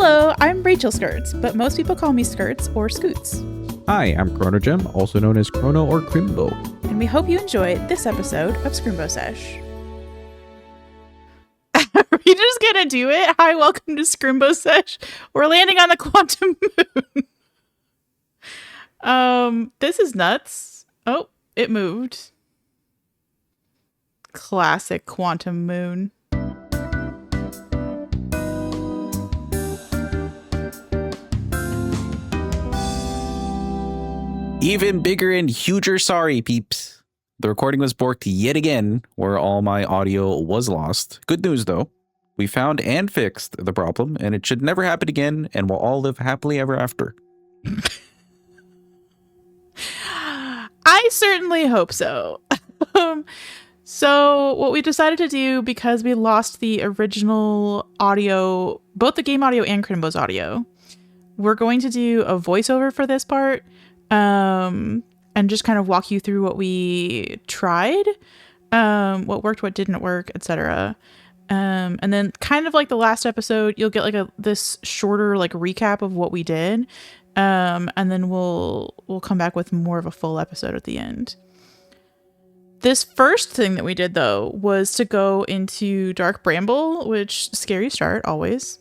Hello, I'm Rachelskirts, but most people call me Skirts or Skootz. Hi, I'm Chronogem, also known as Chrono or Chrimbo. And we hope you enjoyed this episode of Skrimbo Sesh. Are we just gonna do it? Hi, welcome to Skrimbo Sesh. We're landing on the quantum moon. This is nuts. Oh, it moved. Classic quantum moon. Even bigger and huger sorry, peeps. The recording was borked yet again, where all my audio was lost. Good news, though. We found and fixed the problem, and it should never happen again, and we'll all live happily ever after. I certainly hope so. So what we decided to do, because we lost the original audio, both the game audio and Chrimbo's audio, we're going to do a voiceover for this part. And just kind of walk you through what we tried, what worked, what didn't work, etc. And then kind of like the last episode, you'll get like this shorter like recap of what we did. And then we'll come back with more of a full episode at the end. This first thing that we did though was to go into Dark Bramble, which scary start always.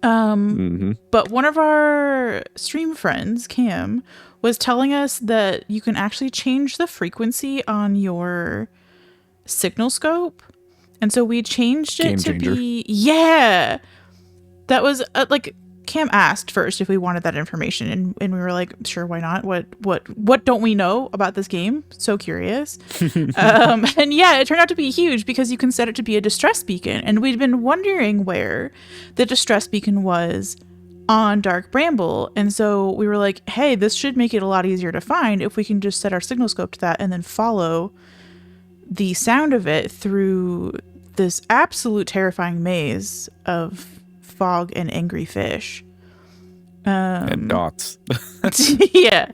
But one of our stream friends, Cam, was telling us that you can actually change the frequency on your signal scope. And so we changed it to be, yeah, that was like Cam asked first if we wanted that information. And we were like, sure, why not? What don't we know about this game? So curious. And yeah, it turned out to be huge because you can set it to be a distress beacon. And we'd been wondering where the distress beacon was on Dark Bramble. And so we were like, hey, this should make it a lot easier to find if we can just set our signal scope to that and then follow the sound of it through this absolute terrifying maze of fog and angry fish. And dots. Yeah.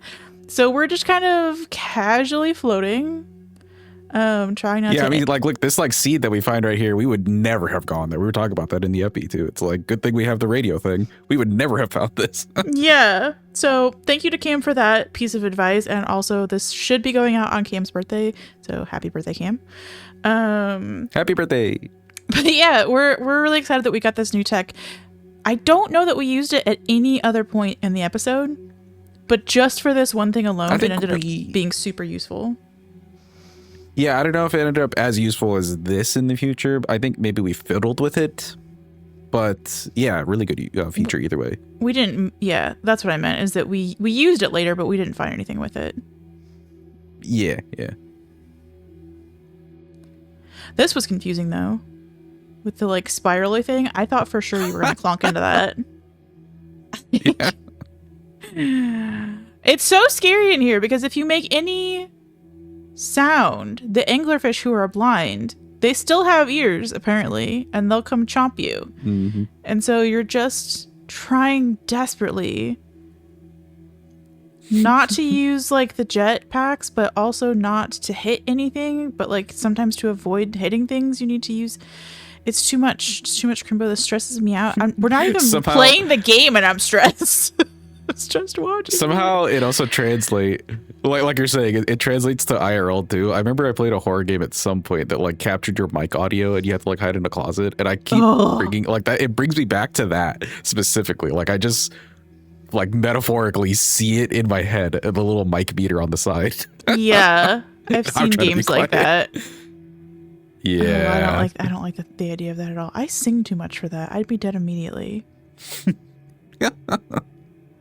So we're just kind of casually floating. Trying not to... Yeah, I mean, like, look, this, like, seed that we find right here, we would never have gone there. We were talking about that in the Uppbeat, too. It's like, good thing we have the radio thing. We would never have found this. Yeah. So thank you to Cam for that piece of advice. And also, this should be going out on Cam's birthday. So happy birthday, Cam. Happy birthday. But yeah, we're really excited that we got this new tech. I don't know that we used it at any other point in the episode, but just for this one thing alone, it ended up being super useful. Yeah, I don't know if it ended up as useful as this in the future. I think maybe we fiddled with it. But yeah, really good feature either way. We didn't, yeah, that's what I meant, is that we used it later, but we didn't find anything with it. Yeah. This was confusing though. With the like spirally thing, I thought for sure you were going to clonk into that. Yeah. It's so scary in here because if you make any sound, the anglerfish who are blind, they still have ears apparently, and they'll come chomp you. Mm-hmm. And so you're just trying desperately not to use like the jet packs, but also not to hit anything, but like sometimes to avoid hitting things you need to use. It's too much Chrimbo. This stresses me out. We're not even playing the game and I'm stressed. It's just watching. Somehow it also translates, like you're saying, it translates to IRL too. I remember I played a horror game at some point that like captured your mic audio and you have to like hide in a closet. And I keep bringing like that. It brings me back to that specifically. Like I just like metaphorically see it in my head, the little mic meter on the side. Yeah, I've seen games like that. Yeah. I don't like the idea of that at all. I sing too much for that. I'd be dead immediately.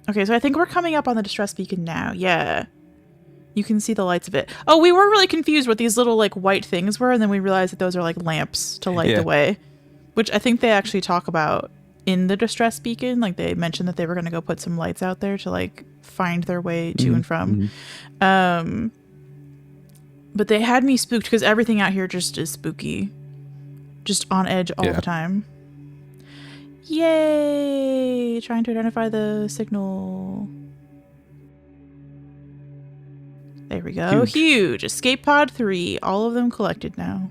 Okay, so I think we're coming up on the distress beacon now. Yeah. You can see the lights of it. Oh, we were really confused what these little like white things were, and then we realized that those are like lamps to light the way, which I think they actually talk about in the distress beacon. Like they mentioned that they were going to go put some lights out there to like find their way to and from. But they had me spooked because everything out here just is spooky. Just on edge all the time. Yay! Trying to identify the signal. There we go. Huge. Escape pod 3. All of them collected now.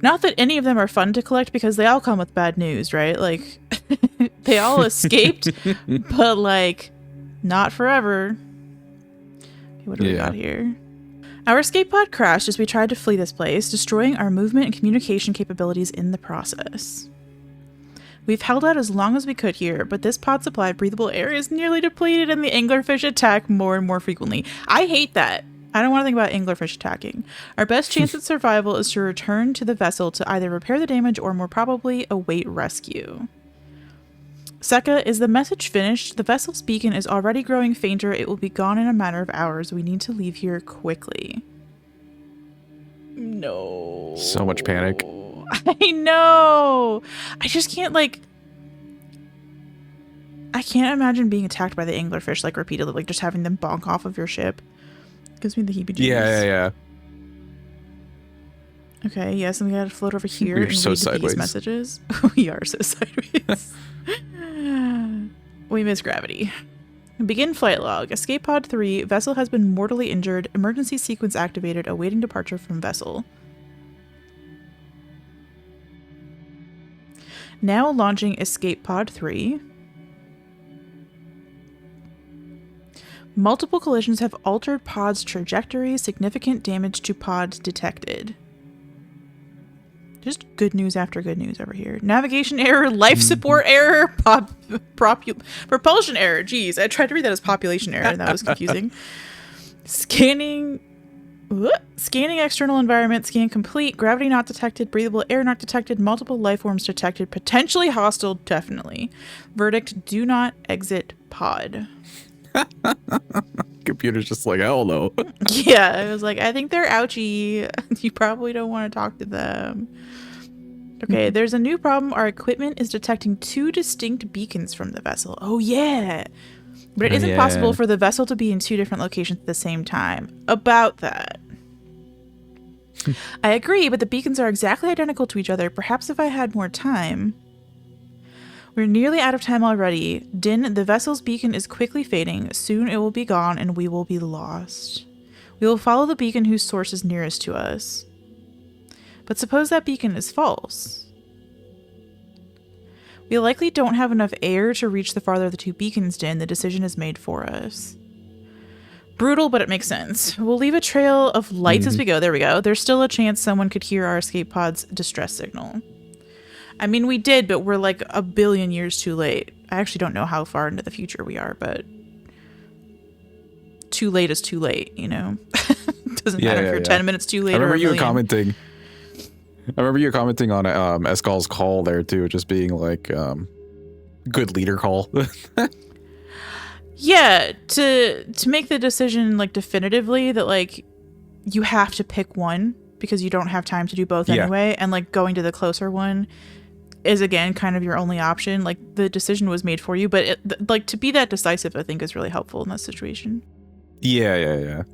Not that any of them are fun to collect because they all come with bad news, right? Like, they all escaped, but like, not forever. Okay, what do we got here? Our escape pod crashed as we tried to flee this place, destroying our movement and communication capabilities in the process. We've held out as long as we could here, but this pod supply of breathable air is nearly depleted and the anglerfish attack more and more frequently. I hate that. I don't want to think about anglerfish attacking. Our best chance at survival is to return to the vessel to either repair the damage or more probably await rescue. Sekka, is the message finished? The vessel's beacon is already growing fainter. It will be gone in a matter of hours. We need to leave here quickly. No. So much panic. I know. I just can't, like... I can't imagine being attacked by the anglerfish, like, repeatedly. Like, just having them bonk off of your ship. Gives me the heebie-jeebies. Yeah. Okay, yes, and we gotta float over here We're and so read sideways. these messages. We are so sideways. We miss gravity. Begin flight log. Escape pod 3. Vessel has been mortally injured. Emergency sequence activated. Awaiting departure from vessel. Now launching escape pod 3. Multiple collisions have altered pod's trajectory. Significant damage to pod detected. Just good news after good news over here. Navigation error, life support error, propulsion error. Jeez, I tried to read that as population error, and that was confusing. Scanning external environment, scan complete, gravity not detected, breathable air not detected, multiple life forms detected, potentially hostile, definitely. Verdict, do not exit pod. Computer's just like, hell no. Yeah, I was like, I think they're ouchy. You probably don't want to talk to them. Okay, there's a new problem. Our equipment is detecting 2 distinct beacons from the vessel. Oh, yeah. But it isn't possible for the vessel to be in 2 different locations at the same time. About that. I agree, but the beacons are exactly identical to each other. Perhaps if I had more time. We're nearly out of time already. Din, the vessel's beacon is quickly fading. Soon it will be gone and we will be lost. We will follow the beacon whose source is nearest to us. But suppose that beacon is false. We likely don't have enough air to reach the farther of the 2 beacons, Din. The decision is made for us. Brutal, but it makes sense. We'll leave a trail of lights as we go. There we go. There's still a chance someone could hear our escape pod's distress signal. I mean, we did, but we're like a billion years too late. I actually don't know how far into the future we are, but too late is too late, you know? Doesn't matter if you're 10 minutes too late. I remember or you commenting. I remember you commenting on Escal's call there too, just being like, good leader call. Yeah, to make the decision like definitively that like you have to pick one because you don't have time to do both anyway, and like going to the closer one is again kind of your only option. Like the decision was made for you, but like to be that decisive, I think is really helpful in that situation. Yeah.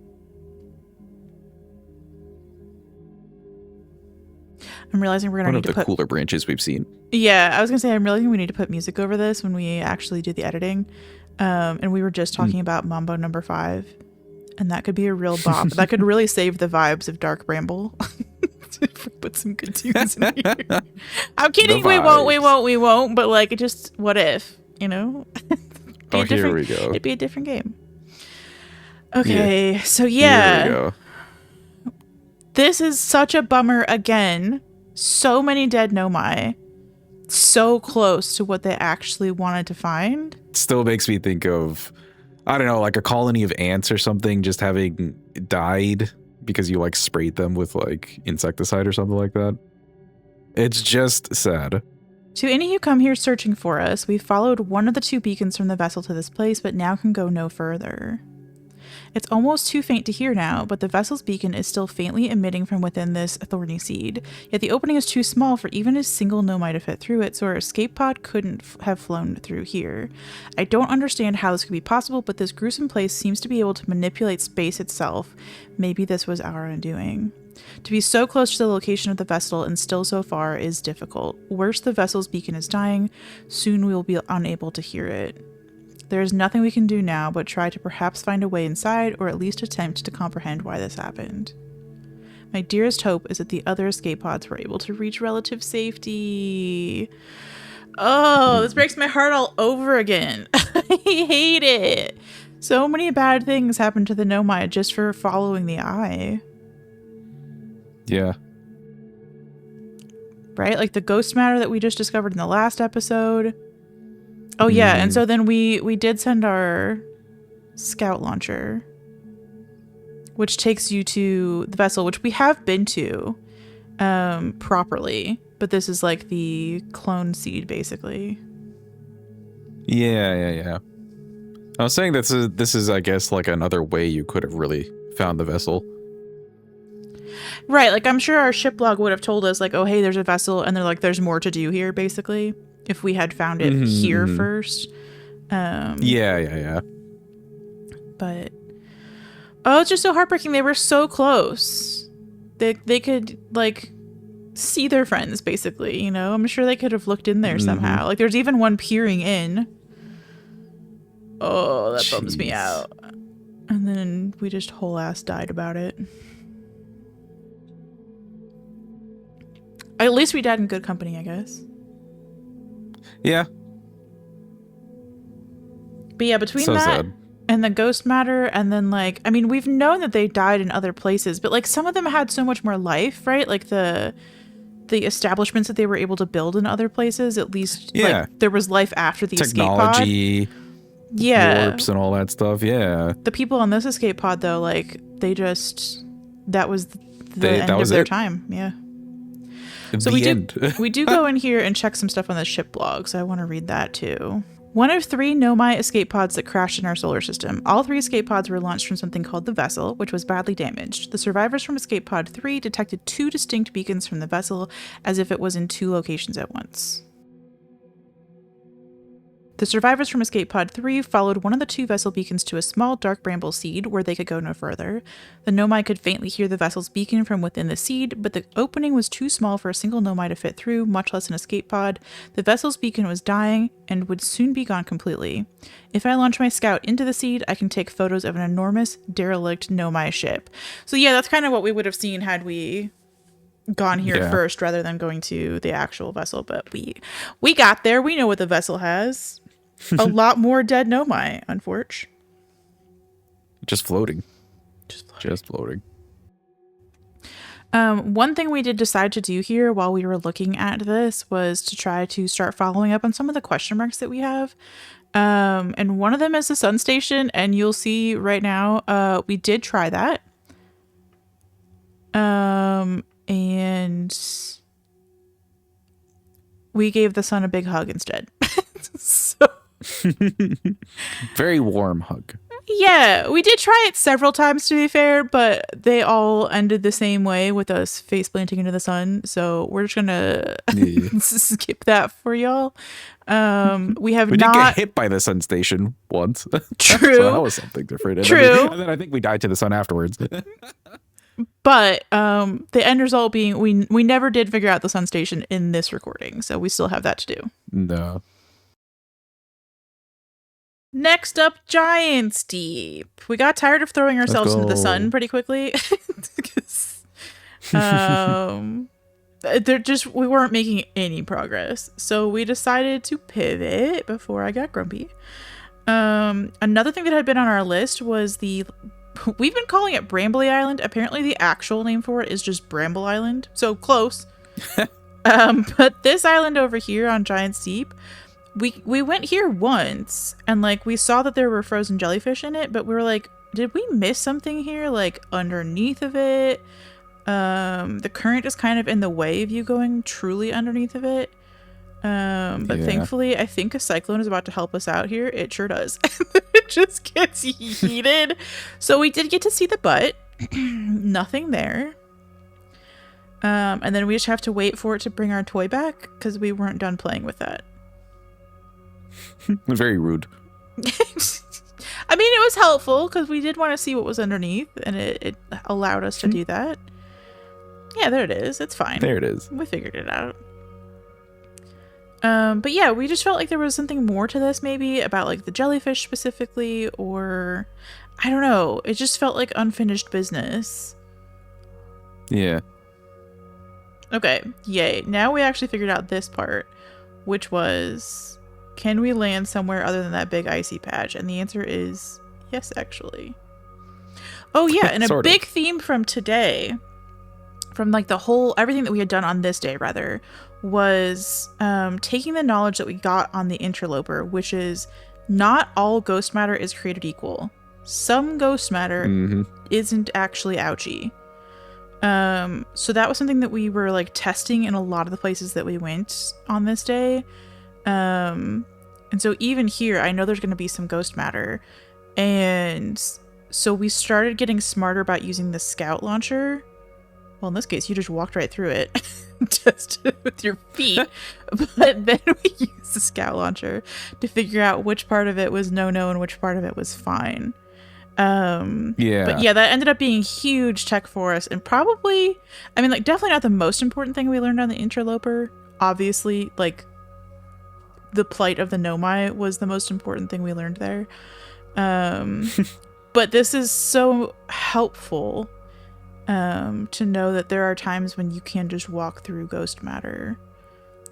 I'm realizing we're gonna need to put one of the cooler branches we've seen. Yeah, I was gonna say I'm realizing we need to put music over this when we actually do the editing. And we were just talking about Mambo number 5, and that could be a real bop. That could really save the vibes of Dark Bramble. If we put some good tunes in here. I'm kidding. We won't. But like, it just, what if, you know? Here we go. It'd be a different game. Okay, so yeah. Here we go. This is such a bummer again. So many dead Nomai. So close to what they actually wanted to find. Still makes me think of, I don't know, like a colony of ants or something just having died because you like sprayed them with like insecticide or something like that. It's just sad. To any who come here searching for us, we followed one of the 2 beacons from the vessel to this place, but now can go no further. It's almost too faint to hear now, but the vessel's beacon is still faintly emitting from within this thorny seed. Yet the opening is too small for even a single Nomai to fit through it, so our escape pod couldn't have flown through here. I don't understand how this could be possible, but this gruesome place seems to be able to manipulate space itself. Maybe this was our undoing. To be so close to the location of the vessel and still so far is difficult. Worse, the vessel's beacon is dying. Soon we will be unable to hear it. There is nothing we can do now but try to perhaps find a way inside, or at least attempt to comprehend why this happened. My dearest hope is that the other escape pods were able to reach relative safety. Oh, this breaks my heart all over again. I hate it. So many bad things happened to the Nomai just for following the eye. Yeah. Right? Like the ghost matter that we just discovered in the last episode. Oh, yeah. And so then we did send our scout launcher, which takes you to the vessel, which we have been to properly. But this is like the clone seed, basically. Yeah. I was saying this is, I guess, like another way you could have really found the vessel. Right, like I'm sure our ship log would have told us, like, oh, hey, there's a vessel, and they're like, there's more to do here, basically, if we had found it here first. Yeah. But, oh, it's just so heartbreaking. They were so close. They could, like, see their friends, basically, you know? I'm sure they could have looked in there somehow. Like, there's even one peering in. Oh, that bums me out. And then we just whole ass died about it. At least we died in good company, I guess. Yeah. But yeah, between so that sad. And the ghost matter, and then, like, I mean, we've known that they died in other places, but, like, some of them had so much more life, right? Like, the establishments that they were able to build in other places, at least, like, there was life after the technology, escape pod. Yeah. Warps and all that stuff, yeah. The people on this escape pod, though, like, they just... That was the end of their time, yeah. So we do go in here and check some stuff on the ship blog, so I want to read that too. One of 3 Nomai escape pods that crashed in our solar system. All 3 escape pods were launched from something called the vessel, which was badly damaged. The survivors from escape pod 3 detected 2 distinct beacons from the vessel, as if it was in 2 locations at once. The survivors from escape pod 3 followed one of the 2 vessel beacons to a small dark bramble seed where they could go no further. The Nomai could faintly hear the vessel's beacon from within the seed, but the opening was too small for a single Nomai to fit through, much less an escape pod. The vessel's beacon was dying and would soon be gone completely. If I launch my scout into the seed, I can take photos of an enormous, derelict Nomai ship. So yeah, that's kind of what we would have seen had we gone here first rather than going to the actual vessel, but we got there. We know what the vessel has. A lot more dead Nomai, unfortunately. Just floating. One thing we did decide to do here while we were looking at this was to try to start following up on some of the question marks that we have. And one of them is the sun station, and you'll see right now, we did try that. And we gave the sun a big hug instead. So very warm hug. Yeah, we did try it several times, to be fair, but they all ended the same way with us face planting into the sun. So we're just gonna skip that for y'all. We did get hit by the sun station once. True. So that was something different. True. And then I think we died to the sun afterwards. But the end result being we never did figure out the sun station in this recording, so we still have that to do. No. Next up, Giants Deep. We got tired of throwing ourselves into the sun pretty quickly. We weren't making any progress. So we decided to pivot before I got grumpy. Another thing that had been on our list was we've been calling it Brambly Island. Apparently the actual name for it is just Bramble Island. So close. But this island over here on Giants Deep, we went here once and like we saw that there were frozen jellyfish in it, but we were like, did we miss something here, like underneath of it? The current is kind of in the way of you going truly underneath of it. But thankfully I think a cyclone is about to help us out here. It sure does. It just gets heated. So we did get to see the butt. Nothing there. And then we just have to wait for it to bring our toy back because we weren't done playing with that. Very rude. I mean, it was helpful because we did want to see what was underneath, and it allowed us to do that. Yeah, there it is. It's fine. There it is. We figured it out. But yeah, we just felt like there was something more to this, maybe about like the jellyfish specifically, or I don't know. It just felt like unfinished business. Yeah. Okay, yay. Now we actually figured out this part, which was, can we land somewhere other than that big icy patch? And the answer is yes, actually. Oh yeah, and a big theme from today, from like the whole, everything that we had done on this day rather, was taking the knowledge that we got on the interloper, which is not all ghost matter is created equal. Some ghost matter isn't actually ouchy. So that was something that we were like testing in a lot of the places that we went on this day. And so even here, I know there's going to be some ghost matter. And so we started getting smarter about using the scout launcher. Well, in this case, you just walked right through it just with your feet. But then we used the scout launcher to figure out which part of it was no-no and which part of it was fine. But yeah, that ended up being huge tech for us, and probably, I mean, like, definitely not the most important thing we learned on the interloper. Obviously, like, the plight of the Nomai was the most important thing we learned there. But this is so helpful to know that there are times when you can just walk through ghost matter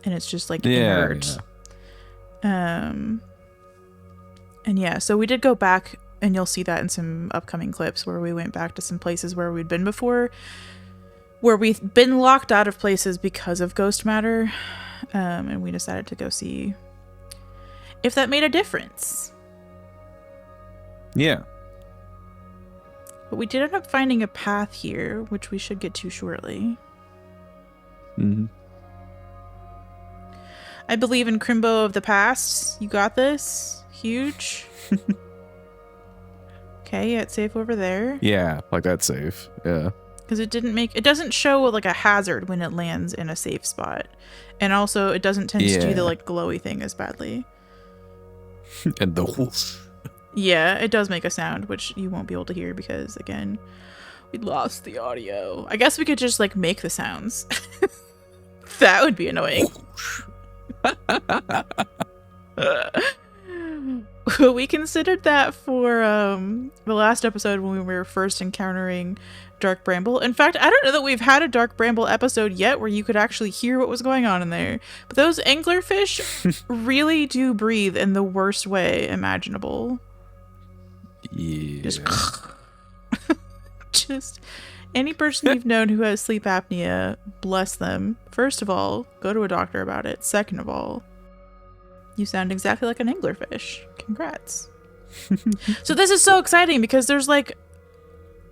and it's just like inert. And yeah, so we did go back, and you'll see that in some upcoming clips where we went back to some places where we'd been before, where we've been locked out of places because of ghost matter. And we decided to go see if that made a difference. Yeah. But we did end up finding a path here, which we should get to shortly. I believe in Chrimbo of the past. You got this. Huge. Okay, yeah, it's safe over there. Yeah, like that's safe. Yeah. Because it doesn't show like a hazard when it lands in a safe spot. And also it doesn't tend to do the like glowy thing as badly. And the whoosh. Yeah, it does make a sound, which you won't be able to hear because, again, we lost the audio. I guess we could just, like, make the sounds. That would be annoying. We considered that for the last episode when we were first encountering Dark Bramble. In fact, I don't know that we've had a Dark Bramble episode yet where you could actually hear what was going on in there. But those anglerfish really do breathe in the worst way imaginable. Yeah. Just any person you've known who has sleep apnea, bless them. First of all, go to a doctor about it. Second of all, you sound exactly like an anglerfish. Congrats. So this is so exciting because there's like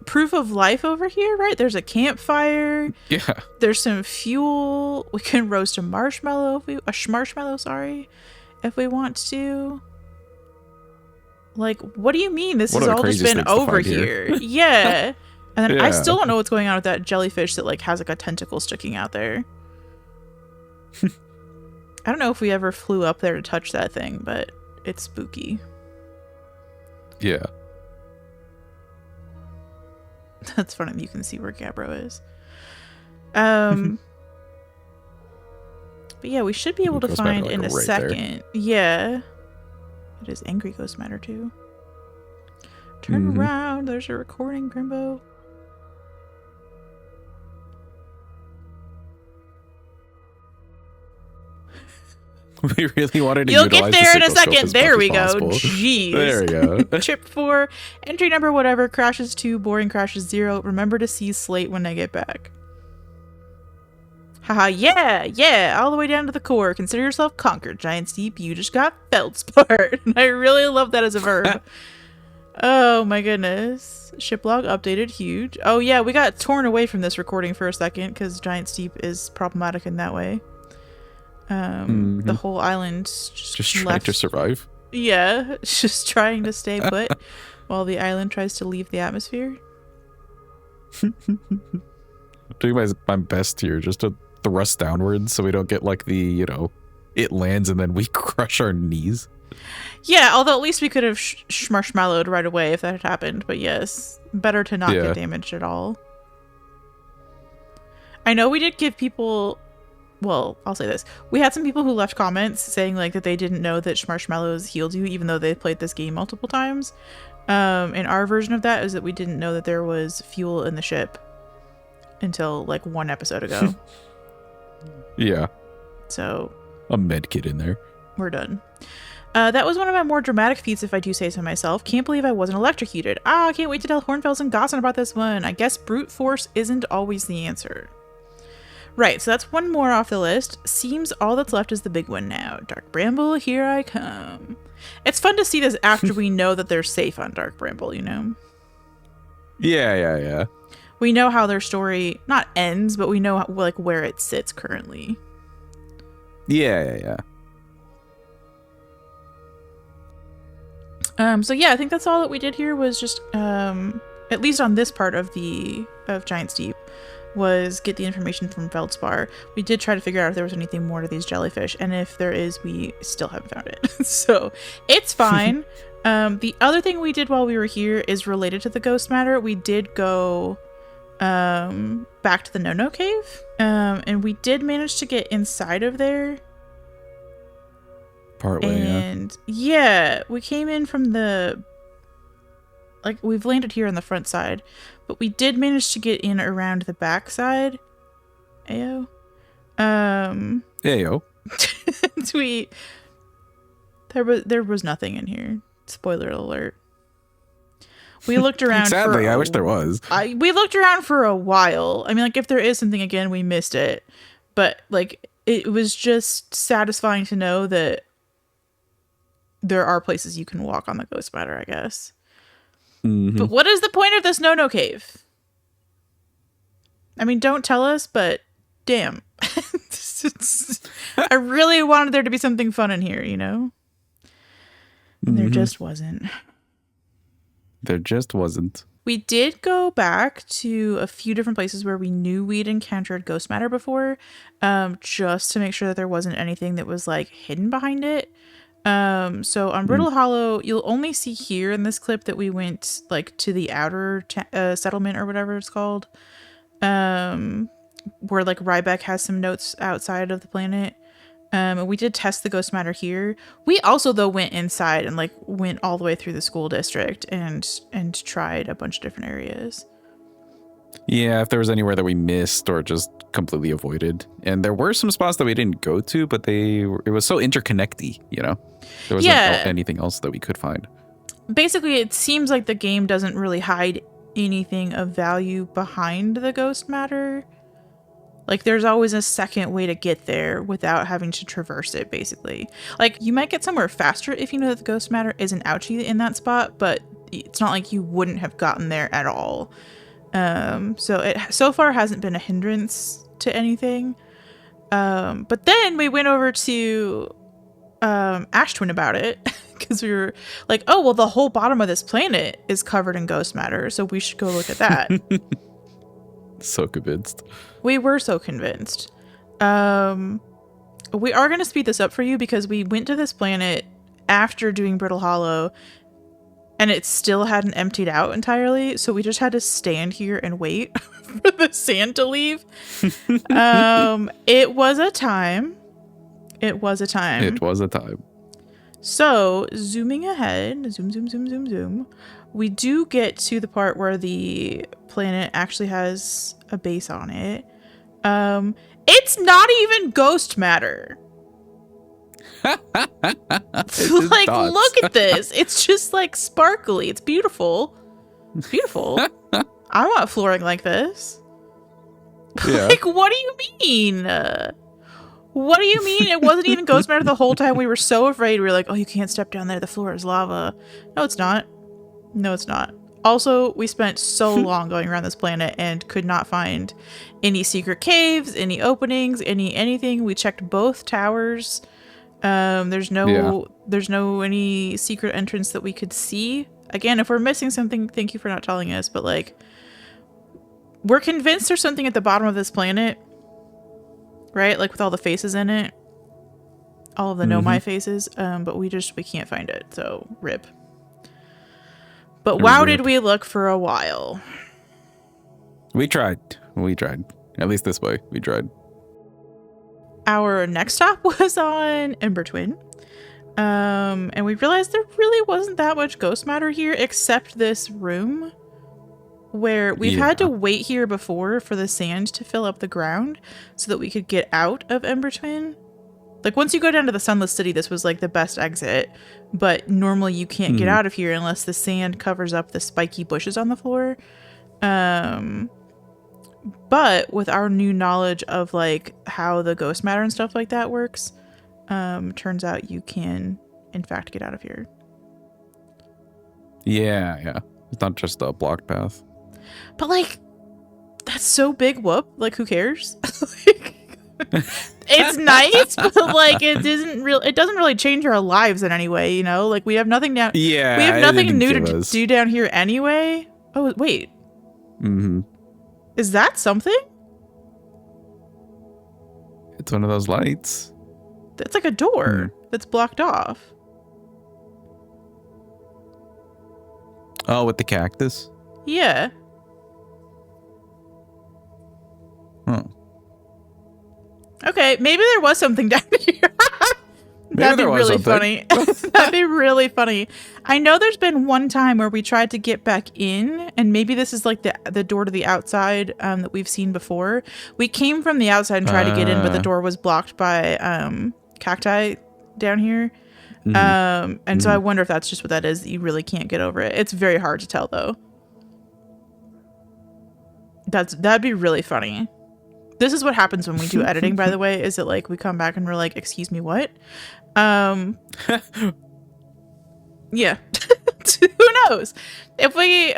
proof of life over here, right? There's a campfire. Yeah. There's some fuel. We can roast a marshmallow if we want to. Like, what do you mean? This has all just been over here. Yeah. And then I still don't know what's going on with that jellyfish that like has like a tentacle sticking out there. I don't know if we ever flew up there to touch that thing, but it's spooky. Yeah. That's funny that you can see where Gabbro is. But yeah, we should be able to find in a second. Yeah. It is angry ghost matter too. Turn around. There's a recording, Chrimbo. We really wanted to You'll get there in a second. There we go. Jeez. There we go. Chip 4, entry number whatever, crashes 2, boring crashes 0. Remember to see Slate when I get back. Haha, yeah, all the way down to the core. Consider yourself conquered, Giant Steep. You just got feldspar. And I really love that as a verb. Oh my goodness. Shiplog updated, huge. Oh yeah, we got torn away from this recording for a second because Giant Steep is problematic in that way. The whole island just trying to survive. Yeah, just trying to stay put while the island tries to leave the atmosphere. Doing my best here just to thrust downwards so we don't get like the, it lands and then we crush our knees. Yeah, although at least we could have marshmallowed right away if that had happened. But yes, better to not get damaged at all. I know we did give people... Well, I'll say this. We had some people who left comments saying like that they didn't know that marshmallows healed you even though they played this game multiple times. And our version of that is that we didn't know that there was fuel in the ship. until like one episode ago. Yeah. So A med kit in there. we're done. That was one of my more dramatic feats, if I do say so myself. Can't believe I wasn't electrocuted. I can't wait to tell Hornfels and Gossan about this one. I guess brute force isn't always the answer. Right, so that's one more off the list. Seems all that's left is the big one now. Dark Bramble, here I come. It's fun to see this after we know that they're safe on Dark Bramble, you know? Yeah. We know how their story not ends, but we know like where it sits currently. Yeah. So yeah, I think that's all that we did here was just at least on this part of Giant's Deep was get the information from Feldspar. We did try to figure out if there was anything more to these jellyfish, and if there is, we still haven't found it. So it's fine. The other thing we did while we were here is related to the ghost matter. We did go back to the No-No cave, and we did manage to get inside of there. Partway, and yeah, we came in from the like we've landed here on the front side, but we did manage to get in around the back side. Ayo. Ayo. There was nothing in here. Spoiler alert. We looked around. Sadly, I wish there was. We looked around for a while. I mean, like if there is something again, we missed it. But like it was just satisfying to know that there are places you can walk on the ghost matter, I guess. Mm-hmm. But what is the point of this No-No cave? I mean, don't tell us, but damn. I really wanted there to be something fun in here, you know? And there just wasn't. There just wasn't. We did go back to a few different places where we knew we'd encountered ghost matter before, just to make sure that there wasn't anything that was like hidden behind it. So on Brittle Hollow, you'll only see here in this clip that we went like to the outer settlement or whatever it's called, where like Ryback has some notes outside of the planet. And we did test the ghost matter here. We also though went inside and like went all the way through the school district and tried a bunch of different areas. Yeah, if there was anywhere that we missed or just completely avoided. And there were some spots that we didn't go to, but it was so interconnecty, you know? There wasn't anything else that we could find. Basically, it seems like the game doesn't really hide anything of value behind the ghost matter. Like, there's always a second way to get there without having to traverse it, basically. Like, you might get somewhere faster if you know that the ghost matter isn't ouchie in that spot, but it's not like you wouldn't have gotten there at all. So it so far hasn't been a hindrance to anything. But then we went over to Ash Twin about it because we were like, oh, well, the whole bottom of this planet is covered in ghost matter, so we should go look at that. So convinced. We were so convinced. We are going to speed this up for you because we went to this planet after doing Brittle Hollow and it still hadn't emptied out entirely. So we just had to stand here and wait for the sand to leave. It was a time. So zooming ahead, zoom. We do get to the part where the planet actually has a base on it. It's not even ghost matter. Like, dots. Look at this. It's just like sparkly. It's beautiful. It's beautiful. I want flooring like this. Yeah. Like, what do you mean? What do you mean it wasn't even ghost matter the whole time? We were so afraid. We were like, oh, you can't step down there. The floor is lava. No, it's not. No, it's not. Also, we spent so long going around this planet and could not find any secret caves, any openings, anything. We checked both towers. There's no any secret entrance that we could see. Again, if we're missing something, thank you for not telling us. But like, we're convinced there's something at the bottom of this planet, right? Like with all the faces in it, all of the Nomai faces. But we can't find it. So rip. But wow, did we look for a while. We tried. At least this way, we tried. Our next stop was on Ember Twin. And we realized there really wasn't that much ghost matter here except this room where we've had to wait here before for the sand to fill up the ground so that we could get out of Ember Twin. Like, once you go down to the Sunless City, this was, like, the best exit. But normally you can't get out of here unless the sand covers up the spiky bushes on the floor. But with our new knowledge of, like, how the ghost matter and stuff like that works, turns out you can, in fact, get out of here. Yeah. It's not just a blocked path. But, like, that's so big whoop. Like, who cares? Like, it's nice, but, like, it doesn't really change our lives in any way, you know? Like, we have nothing down. Yeah. We have nothing new to do down here anyway. Oh, wait. Mm-hmm. Is that something? It's one of those lights. It's like a door that's blocked off. Oh, with the cactus? Yeah. Huh. Okay, maybe there was something down here. That'd be really funny. That'd be really funny. I know there's been one time where we tried to get back in, and maybe this is like the door to the outside that we've seen before. We came from the outside and tried to get in, but the door was blocked by cacti down here. And so I wonder if that's just what that is. You really can't get over it. It's very hard to tell, though. That'd be really funny. This is what happens when we do editing, by the way, is that, like, we come back and we're like, excuse me, what? Yeah. Who knows? If we,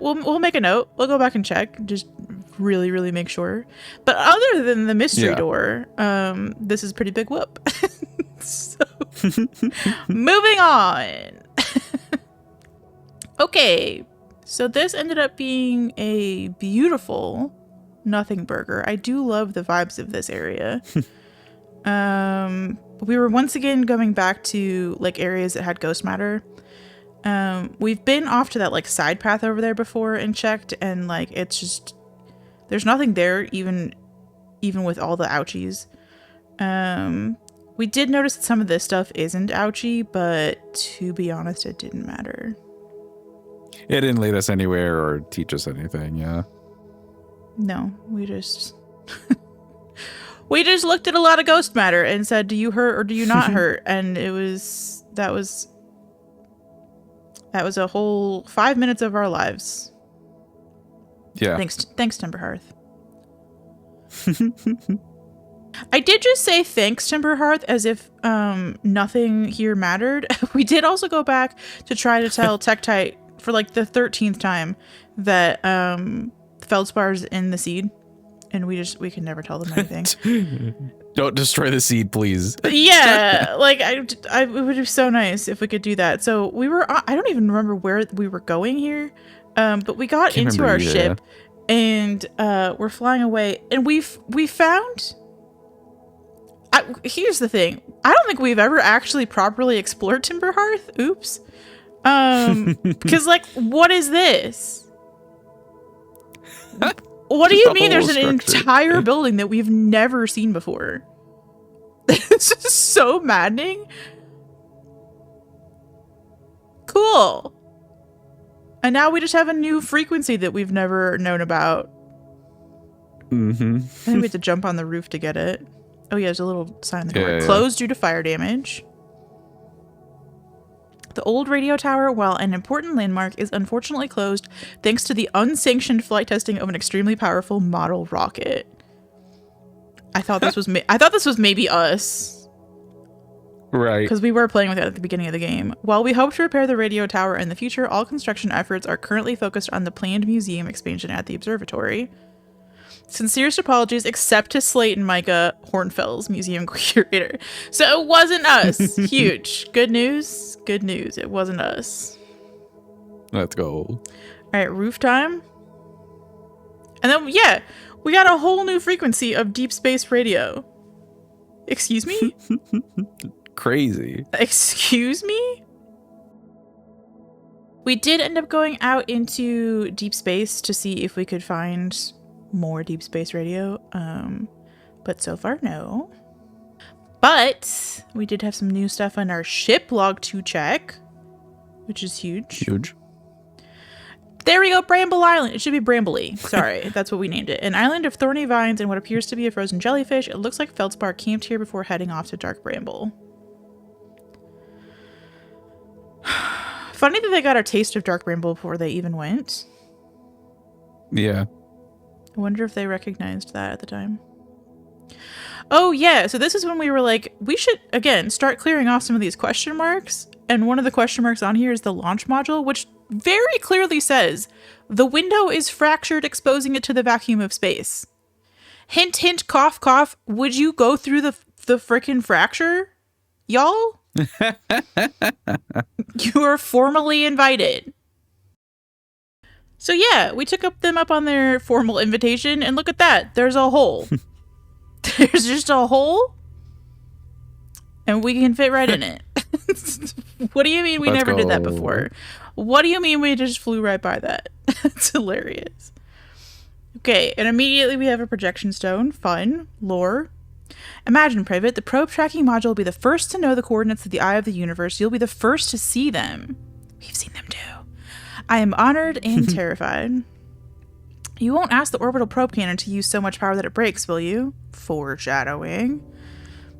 we'll make a note. We'll go back and check. Just really, really make sure. But other than the mystery door, this is pretty big whoop. So, moving on. Okay. So this ended up being a beautiful nothing burger. I do love the vibes of this area. We were once again going back to, like, areas that had ghost matter. We've been off to that, like, side path over there before and checked, and, like, it's just, there's nothing there, even with all the ouchies. We did notice that some of this stuff isn't ouchie, but to be honest, it didn't matter. It didn't lead us anywhere or teach us anything, yeah. No, we just looked at a lot of ghost matter and said, do you hurt or do you not hurt? And that was a whole 5 minutes of our lives. Yeah. Thanks, Timber Hearth. I did just say thanks, Timber Hearth, as if nothing here mattered. We did also go back to try to tell Tektite for, like, the 13th time that Feldspar's in the seed, and we can never tell them anything. Don't destroy the seed, please. Yeah, like, it would be so nice if we could do that. So we were, I don't even remember where we were going here, but we got into our ship, and we're flying away, and we found. Here's the thing. I don't think we've ever actually properly explored Timber Hearth. Oops. Because, like, what is this? What do you mean there's an entire building that we've never seen before? This is so maddening. Cool. And now we just have a new frequency that we've never known about. I think we have to jump on the roof to get it. Oh yeah, there's a little sign on the door. Closed due to fire damage. The old radio tower, while an important landmark, is unfortunately closed thanks to the unsanctioned flight testing of an extremely powerful model rocket. I thought this was maybe us. Right. Because we were playing with it at the beginning of the game. While we hope to repair the radio tower in the future, all construction efforts are currently focused on the planned museum expansion at the observatory. Sincerest apologies, except to Slate and Micah, Hornfels museum curator. So it wasn't us. Huge. Good news. Good news. It wasn't us. Let's go. All right, roof time. And then, yeah, we got a whole new frequency of deep space radio. Excuse me? Crazy. Excuse me? We did end up going out into deep space to see if we could find more deep space radio, but so far no. But we did have some new stuff on our ship log to check, which is huge. There we go, Bramble Island. It should be Brambly. Sorry, that's what we named it. An island of thorny vines and what appears to be a frozen jellyfish. It looks like Feldspar camped here before heading off to Dark Bramble. Funny that they got a taste of Dark Bramble before they even went. Yeah. I wonder if they recognized that at the time. Oh, yeah. So this is when we were like, we should, again, start clearing off some of these question marks. And one of the question marks on here is the launch module, which very clearly says the window is fractured, exposing it to the vacuum of space. Hint, hint, cough, cough. Would you go through the frickin' fracture? Y'all? You are formally invited. So yeah, we took them up on their formal invitation, and look at that. There's a hole. There's just a hole, and we can fit right in it. What do you mean we never did that before? What do you mean we just flew right by that? It's hilarious. Okay, and immediately we have a projection stone. Fun. Lore. Imagine, Privet, the probe tracking module will be the first to know the coordinates of the eye of the universe. You'll be the first to see them. We've seen them too. I am honored and terrified. You won't ask the orbital probe cannon to use so much power that it breaks, will you? Foreshadowing.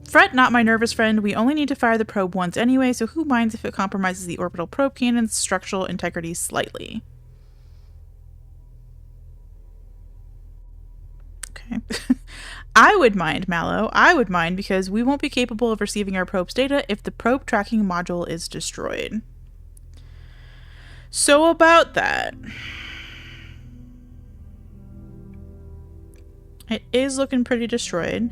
Fret not, my nervous friend. We only need to fire the probe once anyway, so who minds if it compromises the orbital probe cannon's structural integrity slightly? Okay. I would mind, Mallow. I would mind because we won't be capable of receiving our probe's data if the probe tracking module is destroyed. So about that. It is looking pretty destroyed.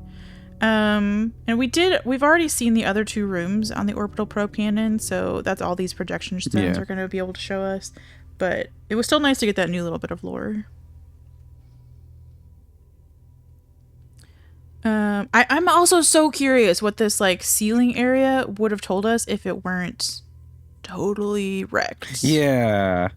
And we've already seen the other two rooms on the orbital probe cannon, so that's all these projection stones are going to be able to show us. But it was still nice to get that new little bit of lore. I'm also so curious what this like ceiling area would have told us if it weren't totally wrecked. Yeah.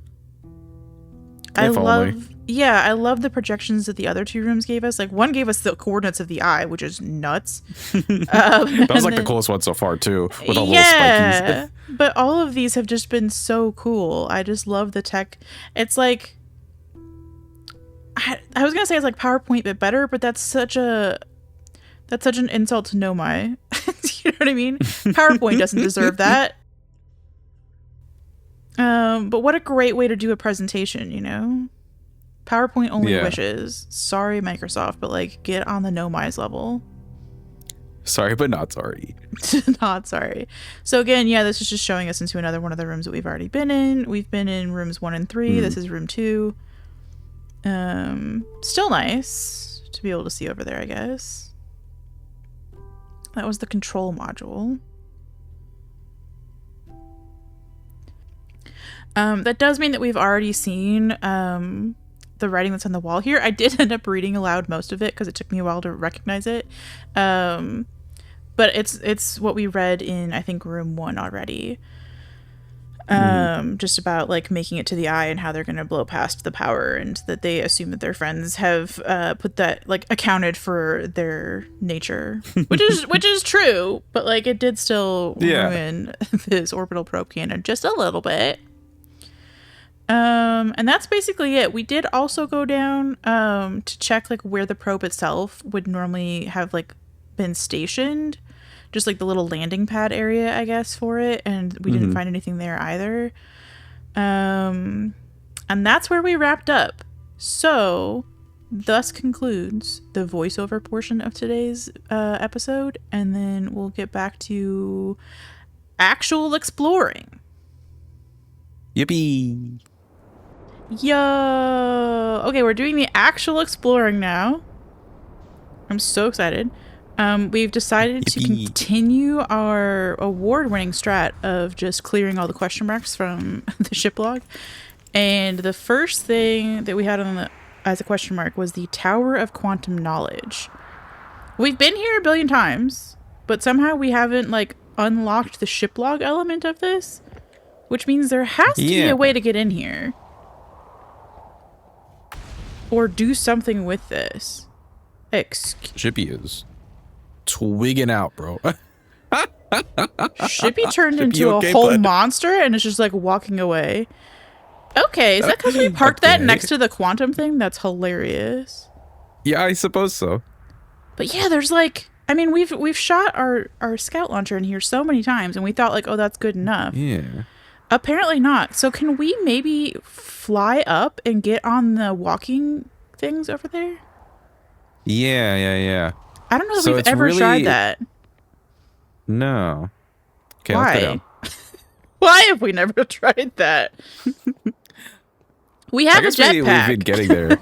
I love the projections that the other two rooms gave us. Like one gave us the coordinates of the eye, which is nuts. That was like the coolest one so far too, with all the little spikies. But all of these have just been so cool. I just love the tech. It's like I was gonna say it's like PowerPoint but better, but that's such an insult to Nomai. You know what I mean? PowerPoint doesn't deserve that. But what a great way to do a presentation, you know? PowerPoint only wishes. Sorry, Microsoft, but like get on the Nomai's level. Sorry, but not sorry. Not sorry. So again, yeah, this is just showing us into another one of the rooms that we've already been in. We've been in rooms 1 and 3. This is room 2. Still nice to be able to see over there, I guess. That was the control module. That does mean that we've already seen the writing that's on the wall here. I did end up reading aloud most of it because it took me a while to recognize it. But it's what we read in, I think, room 1 already. Just about like making it to the eye and how they're going to blow past the power, and that they assume that their friends have put that, like, accounted for their nature, which is true, but like it did still ruin this orbital probe cannon just a little bit. And that's basically it. We did also go down to check like where the probe itself would normally have like been stationed, just like the little landing pad area, I guess, for it, and we didn't find anything there either. And that's where we wrapped up. So thus concludes the voiceover portion of today's episode, and then we'll get back to actual exploring. Yippee! Yo! Okay, we're doing the actual exploring now. I'm so excited. We've decided to continue our award-winning strat of just clearing all the question marks from the ship log. And the first thing that we had on as a question mark was the Tower of Quantum Knowledge. We've been here a billion times, but somehow we haven't like unlocked the ship log element of this, which means there has to be a way to get in here. Or do something with this. Shippy is twigging out, bro. Shippy turned into a whole monster and is just like walking away. Okay, is that because we parked that Okay. next to the quantum thing? That's hilarious. Yeah, I suppose so. But yeah, there's like, I mean, we've shot our scout launcher in here so many times, and we thought like, oh, that's good enough. Yeah. Apparently not. So can we maybe fly up and get on the walking things over there? Yeah. I don't know if So we've it's ever really- tried that. No. Okay, let's go Why? down. Why have we never tried that? We have I a guess we've been jetpack. getting there.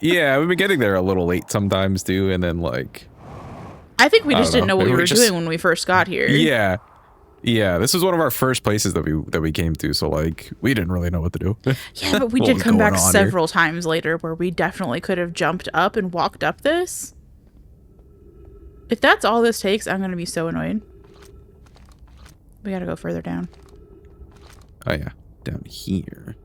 Yeah, we've been getting there a little late sometimes too, and then like. I think we I just don't didn't know what Maybe we we were just- doing when we first got here. Yeah. This was one of our first places that we came to, so like we didn't really know what to do. Yeah, but we What did was come back going on several times later where we definitely could have jumped up and walked up this. If that's all this takes, I'm going to be so annoyed. We got to go further down. Oh yeah, down here.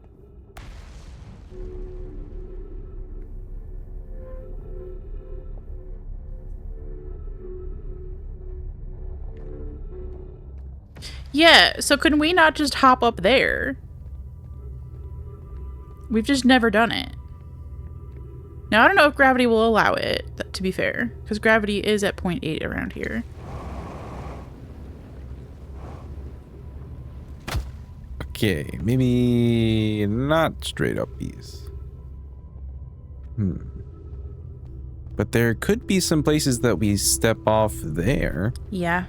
Yeah, so can we not just hop up there? We've just never done it. Now, I don't know if gravity will allow it, to be fair, because gravity is at 0.8 around here. Okay, maybe not straight up these. But there could be some places that we step off there. Yeah.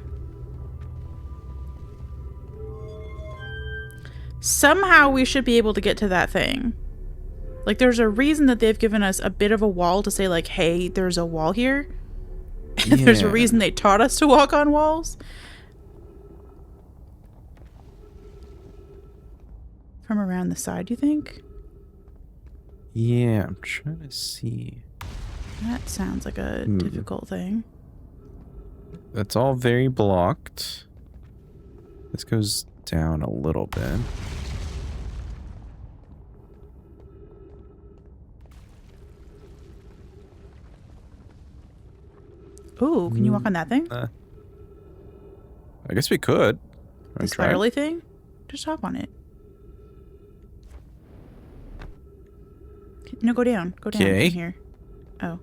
Somehow we should be able to get to that thing. Like, there's a reason that they've given us a bit of a wall to say, like, hey, there's a wall here. And there's a reason they taught us to walk on walls. From around the side, you think? Yeah, I'm trying to see. That sounds like a difficult thing. That's all very blocked. This goes down a little bit. Ooh, can you walk on that thing? I guess we could. The spirally thing? Just hop on it. No, go down. Go down from here. Oh.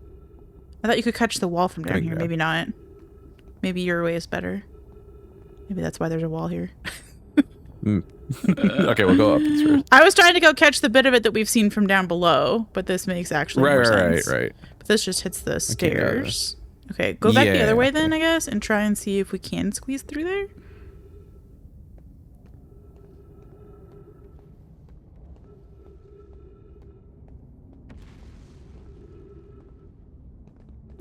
I thought you could catch the wall from down here. Maybe not. Maybe your way is better. Maybe that's why there's a wall here. Okay, we'll go up first. I was trying to go catch the bit of it that we've seen from down below, but this makes actually more sense. Right. But this just hits the stairs. Okay, go back the other way then, I guess, and try and see if we can squeeze through there.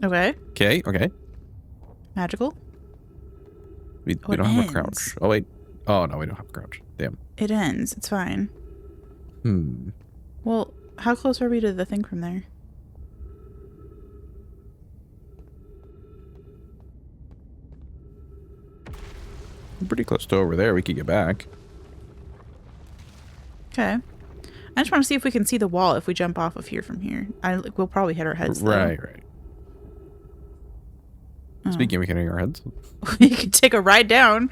Okay. Magical. We don't have a crouch. Oh, wait. Oh, no, we don't have a crouch. Damn. It ends. It's fine. Well, how close are we to the thing from there? We're pretty close to over there. We could get back. Okay. I just want to see if we can see the wall if we jump off of here from here. We'll probably hit our heads, though. Right. Speaking of hitting our heads. We could take a ride down.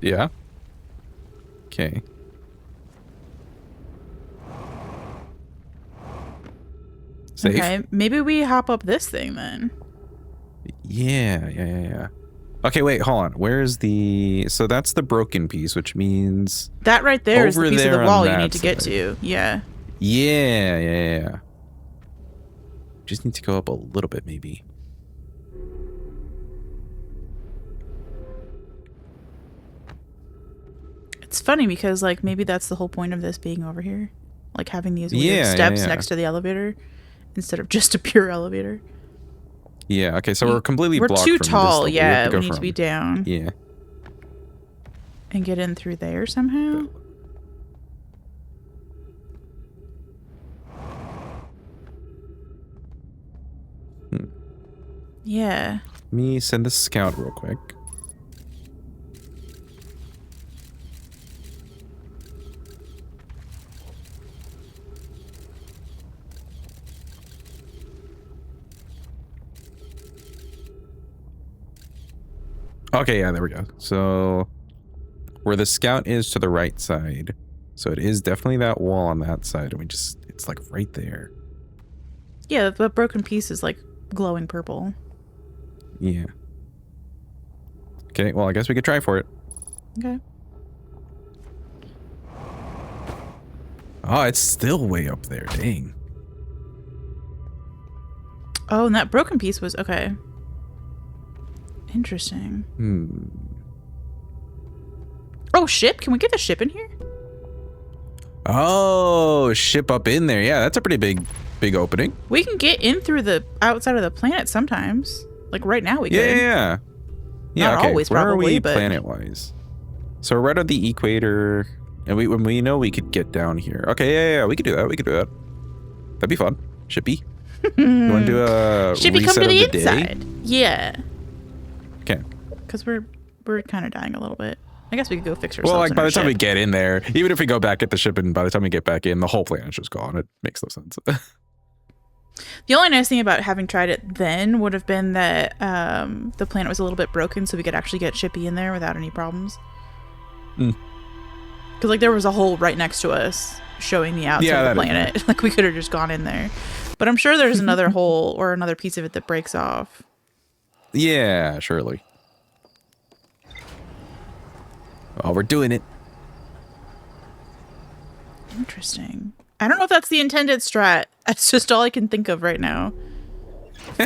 Yeah. Okay. Safe. Okay, maybe we hop up this thing then. Yeah. Okay, wait, hold on. Where's the... So that's the broken piece, which means... That right there is the over piece of there the on wall you that need to get side. to. Yeah. Yeah. Just need to go up a little bit, maybe. It's funny because, like, maybe that's the whole point of this being over here. Like, having these weird steps next to the elevator instead of just a pure elevator. Yeah, okay, so we're completely We're blocked too from tall, this. yeah. We need to be down. Yeah. And get in through there somehow. Yeah. Let me send the scout real quick. Okay, yeah, there we go. So where the scout is to the right side. So it is definitely that wall on that side, and it's like right there. Yeah, the broken piece is like glowing purple. Yeah. Okay, well, I guess we could try for it. Okay. Oh, it's still way up there. Dang. Oh, and that broken piece was okay. Interesting. Oh, ship? Can we get the ship in here? Oh, ship up in there. Yeah, that's a pretty big opening. We can get in through the outside of the planet sometimes. Like right now we could. Yeah. Not okay. always, Where probably, are we but... planet-wise? So we're right on the equator, and when we know we could get down here. Okay, yeah, we could do that. That'd be fun. Shippy. You want to do a Shippy, reset come to the of the inside. day? Yeah. Okay. Because we're kind of dying a little bit. I guess we could go fix ourselves. Well, like in by our the time we ship. get in there, even if we go back at the ship, and by the time we get back in, the whole planet's just gone. It makes no sense. The only nice thing about having tried it then would have been that the planet was a little bit broken, so we could actually get Shippy in there without any problems. Because like there was a hole right next to us showing the outside of the planet. Like we could have just gone in there. But I'm sure there's another hole or another piece of it that breaks off. Yeah, surely. Oh, we're doing it. Interesting. I don't know if that's the intended strat. That's just all I can think of right now.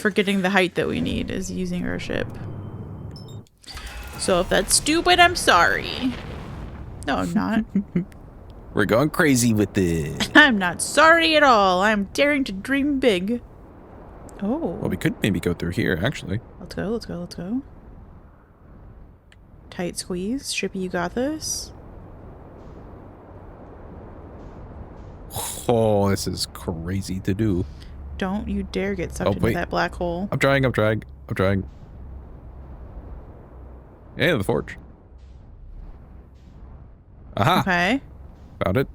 For getting the height that we need is using our ship. So if that's stupid, I'm sorry. No, I'm not. We're going crazy with it. I'm not sorry at all. I'm daring to dream big. Oh. Well, we could maybe go through here, actually. Let's go, let's go, let's go. Tight squeeze. Shippy, you got this. Oh, this is crazy to do. Don't you dare get sucked into that black hole. I'm trying. Yeah, the forge. Aha. Okay. Found it.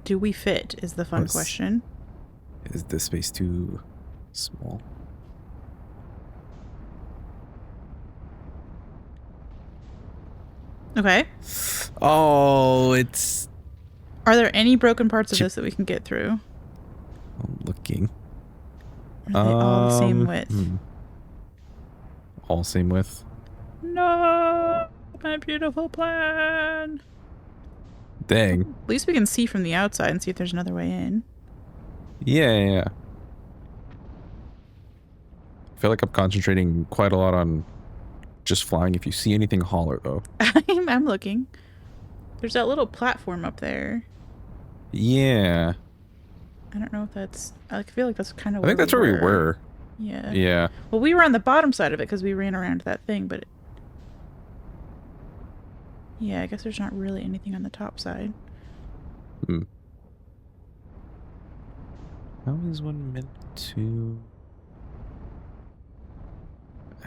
Do we fit is the fun question. Is this space too small? Okay. Oh, it's... Are there any broken parts of this that we can get through? I'm looking. Are they all the same width? All same width? No! My beautiful plan! Dang. At least we can see from the outside and see if there's another way in. Yeah. I feel like I'm concentrating quite a lot on just flying. If you see anything holler, though. I'm looking. There's that little platform up there. Yeah. I don't know if that's... I feel like that's kind of I think that's where we were. Yeah. Yeah. Well, we were on the bottom side of it because we ran around that thing, but... Yeah, I guess there's not really anything on the top side. How is one meant to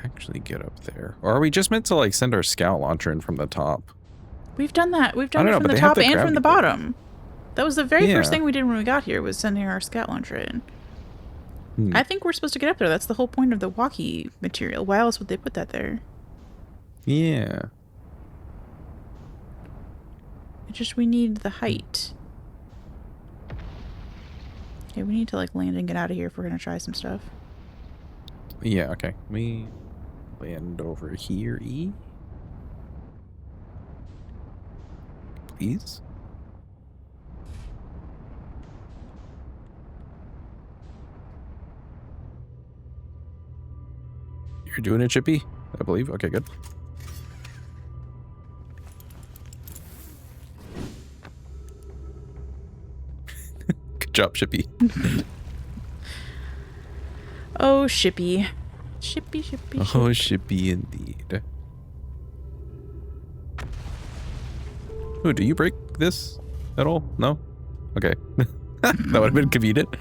actually get up there? Or are we just meant to, like, send our scout launcher in from the top? We've done that. We've done it from the top and from the bottom. That was the very first thing we did when we got here, was sending our scout launcher in. I think we're supposed to get up there. That's the whole point of the walkie material. Why else would they put that there? Yeah. It's just we need the height. Okay, we need to like land and get out of here if we're gonna try some stuff. Yeah, okay. We land over here, please. You're doing it, Chippy, I believe. Okay, good. Good job, Chippy. Oh, Shippy. Shippy, Shippy, Shippy. Oh, Shippy indeed. Oh, do you break this at all? No? Okay. That would have been convenient.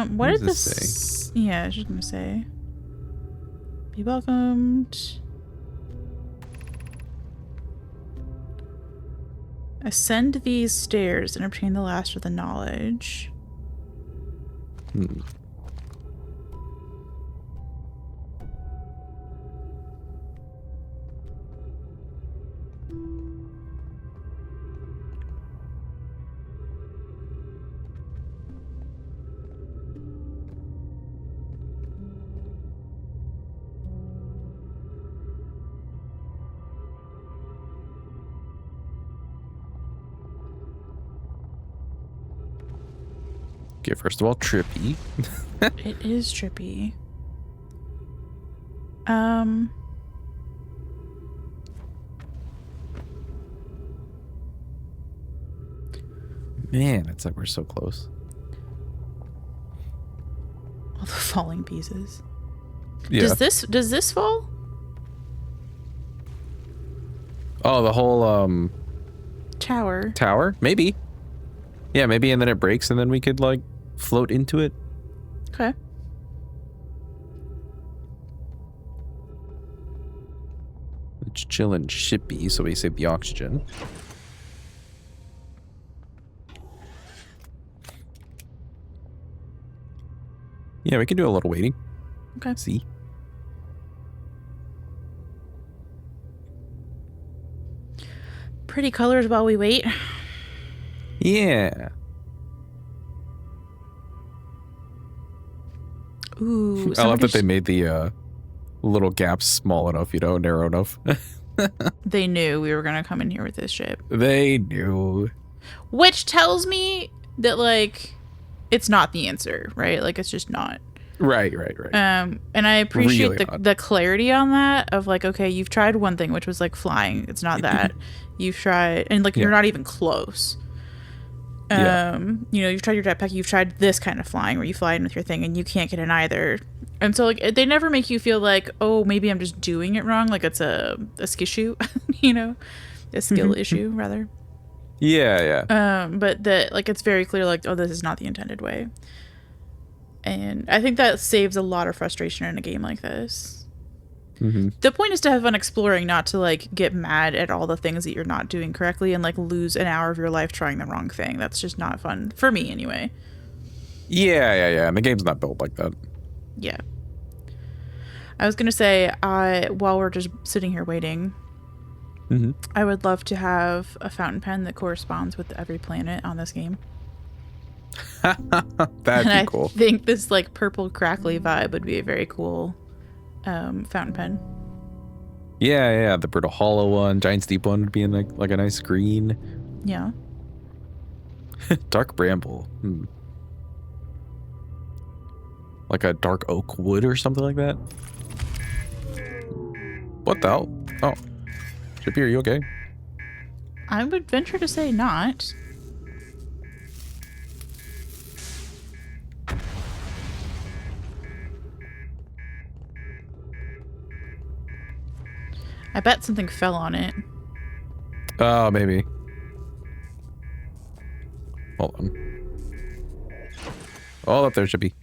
What does did this say? Yeah, I was just gonna say. Be welcomed. Ascend these stairs and obtain the last of the knowledge. Okay, first of all, trippy. It is trippy. Man, it's like we're so close. All the falling pieces. Yeah. Does this fall? Oh, the whole Tower? Maybe. Yeah, maybe, and then it breaks and then we could like float into it. Okay. It's chillin' shippy, so we save the oxygen. Yeah, we can do a little waiting. Okay. See? Pretty colors while we wait. Yeah. Ooh. I love that they made the little gaps small enough, you know, narrow enough. They knew we were going to come in here with this ship. They knew. Which tells me that, like, it's not the answer, right? Like, it's just not. Right. And I appreciate Really the clarity on that of, like, okay, you've tried one thing, which was, like, flying. It's not that. You've tried, and, like, you're not even close. You know, you've tried your jetpack, you've tried this kind of flying where you fly in with your thing and you can't get in either. And so, like, they never make you feel like, oh, maybe I'm just doing it wrong. Like, it's a issue, you know, a skill issue, rather. Yeah. But that, like, it's very clear, like, oh, this is not the intended way. And I think that saves a lot of frustration in a game like this. Mm-hmm. The point is to have fun exploring, not to, like, get mad at all the things that you're not doing correctly and, like, lose an hour of your life trying the wrong thing. That's just not fun. For me, anyway. Yeah. And the game's not built like that. Yeah. I was going to say, while we're just sitting here waiting, I would love to have a fountain pen that corresponds with every planet on this game. That'd be cool. I think this, like, purple crackly vibe would be a very cool fountain pen. Yeah. The Brittle Hollow one, Giant Steep one would be in like a nice green. Yeah. Dark Bramble. Like a dark oak wood or something like that. What the hell? Oh. Chippy, are you okay? I would venture to say not. I bet something fell on it. Oh, maybe. Hold on. Oh, up there should be.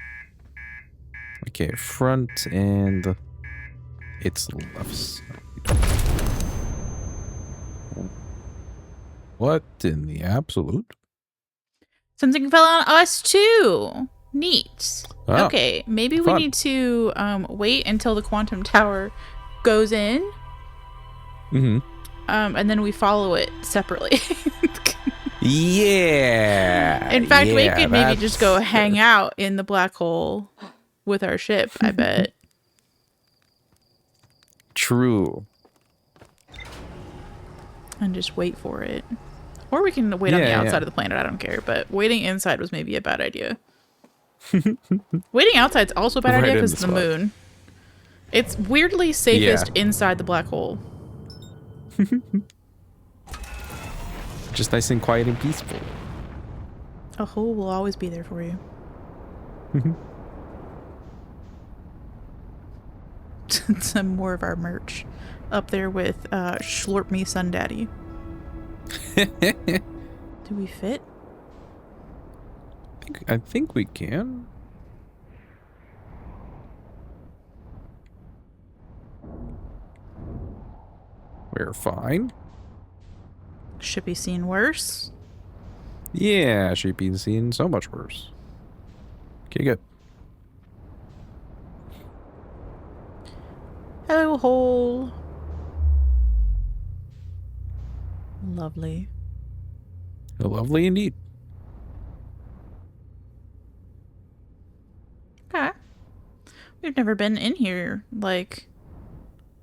Okay, front and it's left side. What in the absolute? Something fell on us too. Neat. Oh, okay, maybe we fun. need to wait until the quantum tower goes in. And then we follow it separately. Yeah. In fact, we could maybe just go hang out in the black hole with our ship, I bet. True. And just wait for it. Or we can wait on the outside of the planet, I don't care. But waiting inside was maybe a bad idea. Waiting outside's also a bad idea because it's the moon. It's weirdly safest inside the black hole. Just nice and quiet and peaceful. A hole will always be there for you. Some more of our merch up there with Schlorp Me Sun Daddy. Do we fit? I think we can. We're fine. Should be seen worse. Yeah, she'd be seen so much worse. Okay, good. Hello, hole. Lovely. Lovely indeed. Okay. We've never been in here, like...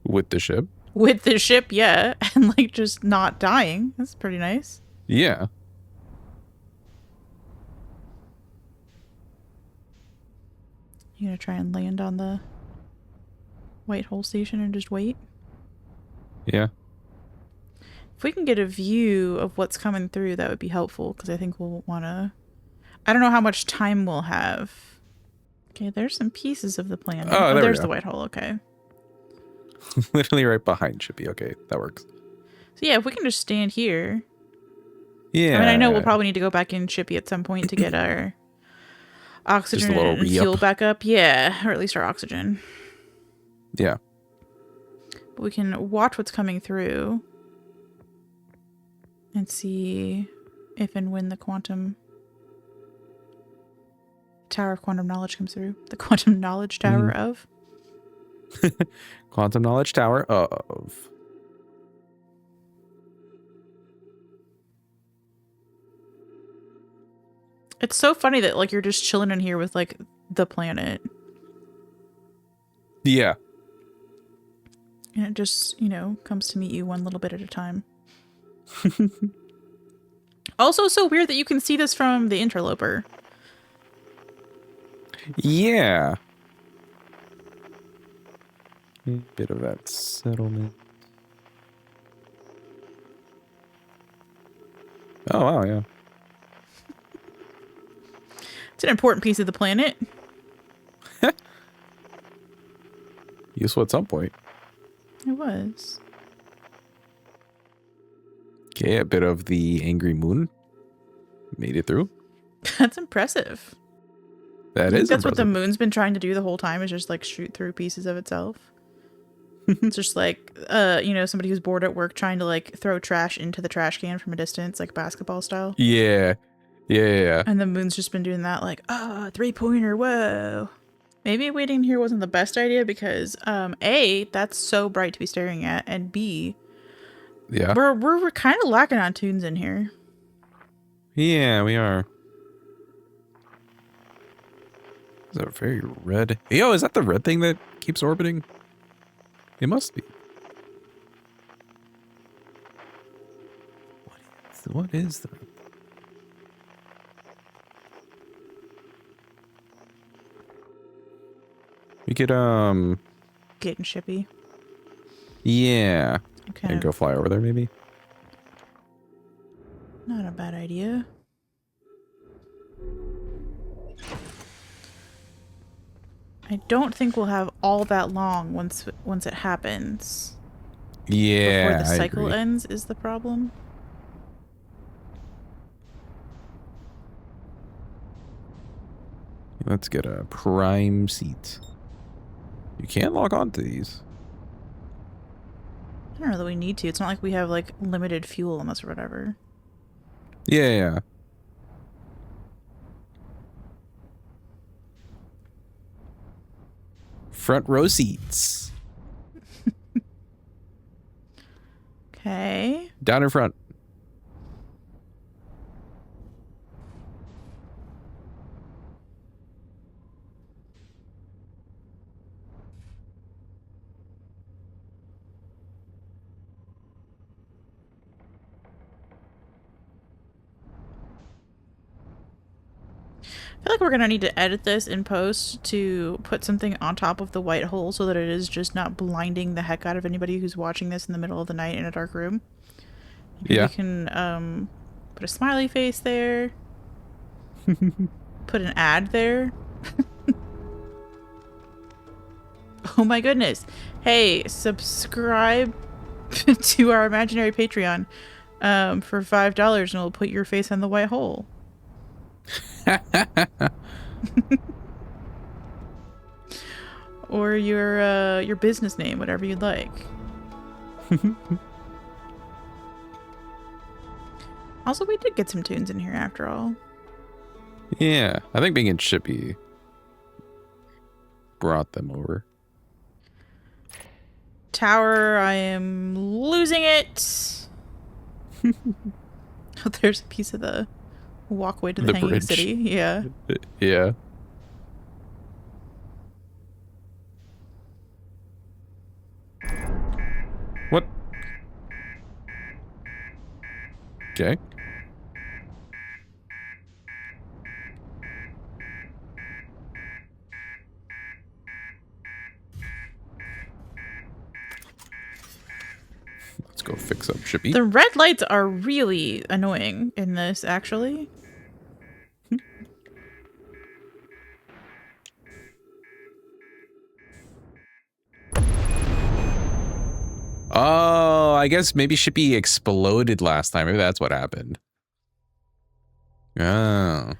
With the ship? With the ship, yeah. And, like, just not dying. That's pretty nice. Yeah. You gonna try and land on the white hole station and just wait? Yeah. If we can get a view of what's coming through, that would be helpful, because I think we'll want to... I don't know how much time we'll have. Okay, there's some pieces of the planet. Oh, there's the white hole, okay. Literally right behind should be okay. That works. So yeah, if we can just stand here. Yeah. I mean, I know we'll probably need to go back in Shippy at some point to get our oxygen and fuel back up. Yeah, or at least our oxygen. Yeah. But we can watch what's coming through and see if and when the quantum tower of quantum knowledge comes through. The quantum knowledge tower of. Quantum knowledge tower of. It's so funny that like you're just chilling in here with like the planet. Yeah. And it just, you know, comes to meet you one little bit at a time. Also so weird that you can see this from the interloper. Yeah. A bit of that settlement. Oh, wow, yeah. It's an important piece of the planet. Useful at some point. It was. Okay, a bit of the angry moon. Made it through. That's impressive. That's impressive. What the moon's been trying to do the whole time, is just like shoot through pieces of itself. It's just like, you know, somebody who's bored at work trying to like throw trash into the trash can from a distance, like basketball style. Yeah. Yeah. And the moon's just been doing that, like, 3-pointer, whoa. Maybe waiting here wasn't the best idea because, A, that's so bright to be staring at, and B, yeah, we're kind of lacking on tunes in here. Yeah, we are. Is that very red? Yo, is that the red thing that keeps orbiting? It must be. What is that? We could Get in Shippy. Yeah. And go fly over there maybe. Not a bad idea. I don't think we'll have all that long once it happens. Yeah. Before the cycle ends is the problem. Let's get a prime seat. You can log on to these. I don't know that we need to. It's not like we have like limited fuel on this or whatever. Yeah. Front row seats. Okay. Down in front. I feel like we're going to need to edit this in post to put something on top of the white hole so that it is just not blinding the heck out of anybody who's watching this in the middle of the night in a dark room. Yeah. We can put a smiley face there. Put an ad there. Oh my goodness. Hey, subscribe to our imaginary Patreon for $5 and it'll put your face on the white hole. Or your business name, whatever you'd like. Also, we did get some tunes in here after all. Yeah, I think being in Shippy brought them over. Tower, I am losing it. Oh, there's a piece of the walkway to the hanging bridge. city. Yeah. Yeah. What? Okay. Let's go fix up Shippy. The red lights are really annoying in this, actually. Oh, I guess maybe Shippy exploded last time. Maybe that's what happened. Oh.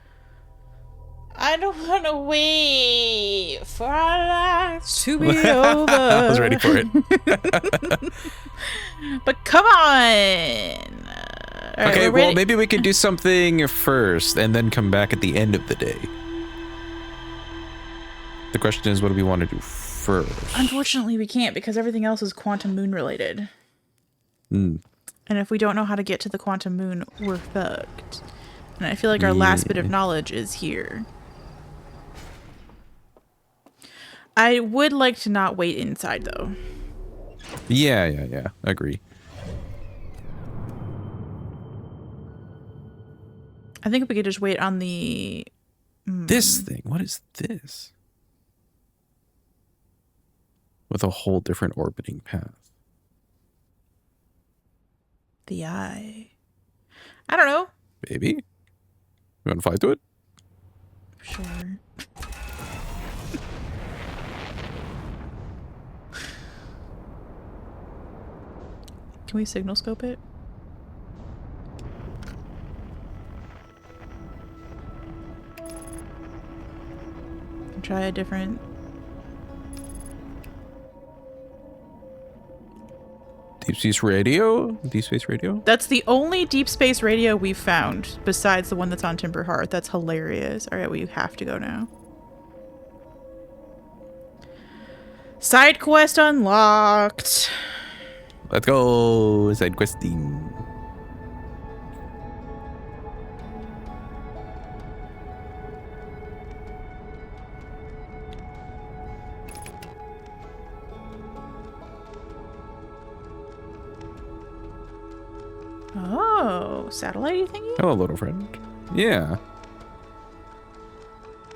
I don't want to wait for our lives to be over. I was ready for it. But come on. Okay, well, maybe we could do something first and then come back at the end of the day. The question is, what do we want to do first? Unfortunately, we can't because everything else is quantum moon related. And if we don't know how to get to the quantum moon, we're fucked. And I feel like our last bit of knowledge is here. I would like to not wait inside, though. Yeah. Agree. I think we could just wait on the... This thing. What is this? With a whole different orbiting path. The eye. I don't know. Maybe? You want to fly to it? Sure. Can we signal scope it? Try a different... Deep space radio? Deep space radio? That's the only deep space radio we've found besides the one that's on Timber Hearth. That's hilarious. All right, well, you have to go now. Side quest unlocked. Let's go. Side questing. Oh, satellite thingy? Hello, little friend. Yeah.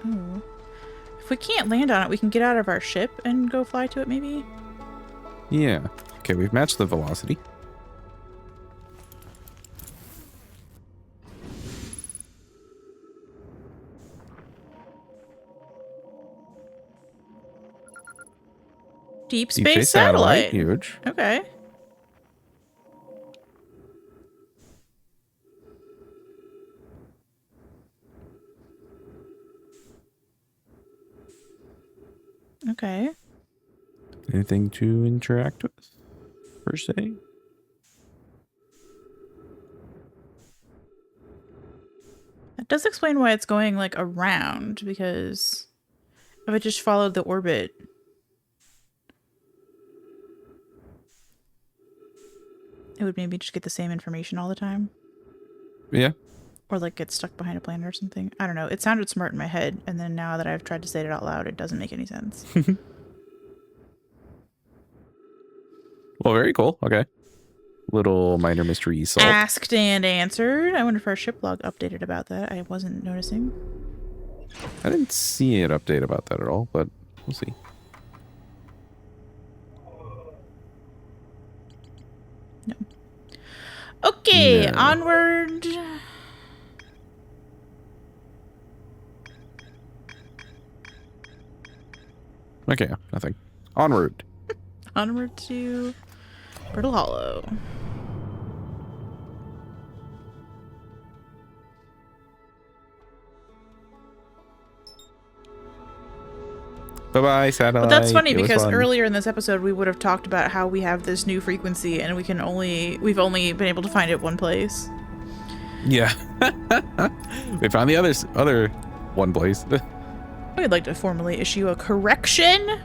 Oh. If we can't land on it, we can get out of our ship and go fly to it, maybe? Yeah. Okay, we've matched the velocity. Deep space satellite. Huge. Okay. Okay. Anything to interact with, per se? That does explain why it's going, like, around, because if it just followed the orbit... it would maybe just get the same information all the time. Yeah. Or, like, get stuck behind a planet or something. I don't know. It sounded smart in my head, and then now that I've tried to say it out loud, it doesn't make any sense. Well, very cool. Okay. Little minor mystery solved. Asked and answered. I wonder if our ship log updated about that. I wasn't noticing. I didn't see it update about that at all, but we'll see. No. Okay, No. onward. Okay, nothing. Onward. Onward to Brittle Hollow. Bye-bye, satellite. But that's funny It was because fun. earlier in this episode we would have talked about how we have this new frequency and we've only been able to find it one place. Yeah. We found the other one place. We'd like to formally issue a correction.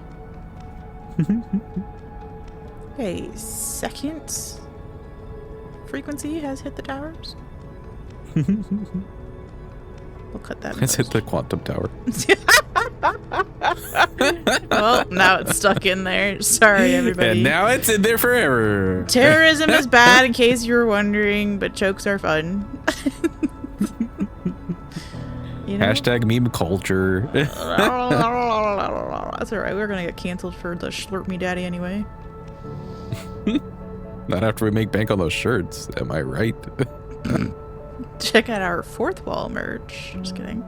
A second frequency has hit the towers. We'll cut that. Let's hit the quantum tower. Well, now it's stuck in there. Sorry, everybody. And now it's in there forever. Terrorism is bad, in case you were wondering, but jokes are fun. You know? Hashtag meme culture. That's alright. We're gonna get canceled for the Slurp Me Daddy anyway. Not after we make bank on those shirts. Am I right? Check out our fourth wall merch. Just kidding.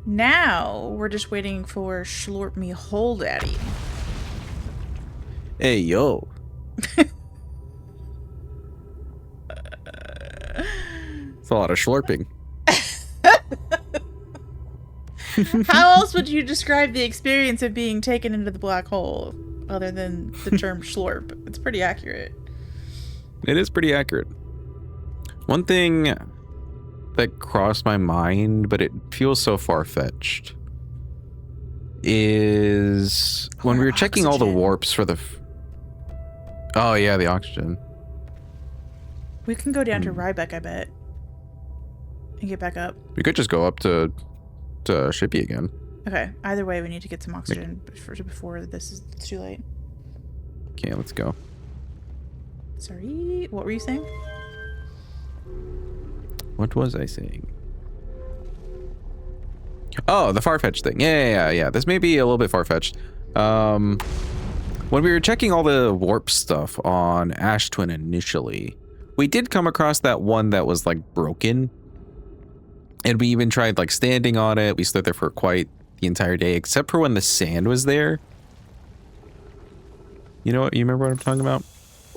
Now we're just waiting for Schlorp Me Hole Daddy. Hey, yo. It's a lot of schlorping. How else would you describe the experience of being taken into the black hole other than the term schlorp? It's pretty accurate. It is pretty accurate. One thing that crossed my mind, but it feels so far-fetched, is when we were checking all the warps for the... Oh, yeah, the oxygen. We can go down to Rybeck, I bet. And get back up. We could just go up to Shippy again. Okay. Either way, we need to get some oxygen before this is too late. Okay, let's go. Sorry, what were you saying? What was I saying? Oh, the far-fetched thing. Yeah. This may be a little bit far-fetched. When we were checking all the warp stuff on Ash Twin initially, we did come across that one that was like broken. And we even tried like standing on it. We stood there for quite the entire day, except for when the sand was there. You know what? You remember what I'm talking about?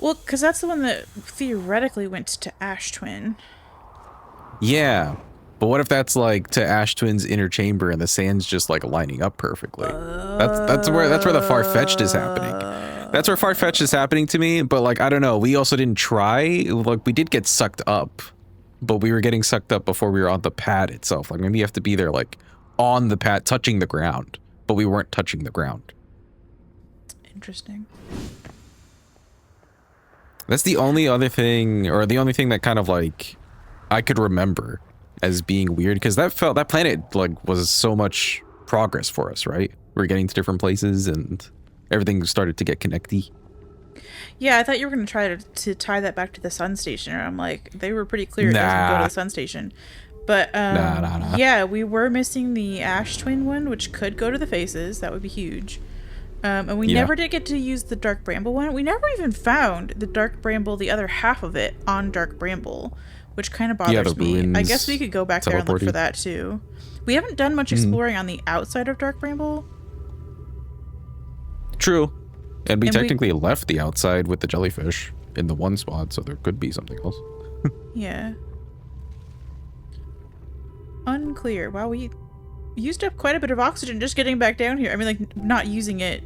Well, because that's the one that theoretically went to Ash Twin. Yeah. But what if that's like to Ash Twin's inner chamber and the sand's just like lining up perfectly? That's where the far-fetched is happening. That's where far-fetched is happening to me, but like I don't know, we also didn't try. Like we did get sucked up. But we were getting sucked up before we were on the pad itself. Like maybe you have to be there like on the pad touching the ground, but we weren't touching the ground. Interesting. That's the only other thing, or the only thing that kind of like I could remember as being weird, because that planet like was so much progress for us, right? We were getting to different places and everything started to get connecty. Yeah, I thought you were going to try to tie that back to the sun station. I'm like, they were pretty clear it doesn't go to the sun station. But nah. Yeah, we were missing the Ash Twin one, which could go to the faces. That would be huge. And we never did get to use the Dark Bramble one. We never even found the Dark Bramble, the other half of it, on Dark Bramble, which kind of bothers me. I guess we could go back there and look for that too. We haven't done much exploring on the outside of Dark Bramble. True. And we technically left the outside with the jellyfish in the one spot, so there could be something else. Yeah. Unclear. Wow, we used up quite a bit of oxygen just getting back down here. I mean, like, not using it,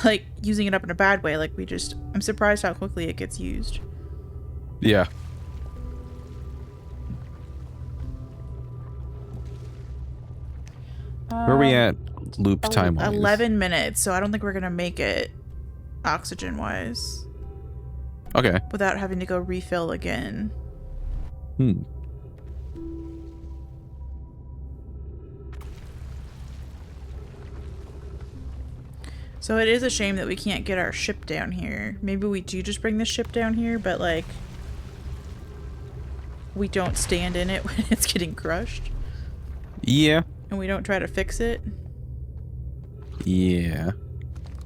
like, using it up in a bad way. Like, I'm surprised how quickly it gets used. Yeah. Where are we at loop time-wise? 11 minutes, so I don't think we're going to make it oxygen-wise. Okay. Without having to go refill again. So it is a shame that we can't get our ship down here. Maybe we do just bring the ship down here, but like we don't stand in it when it's getting crushed. Yeah. And we don't try to fix it. Yeah.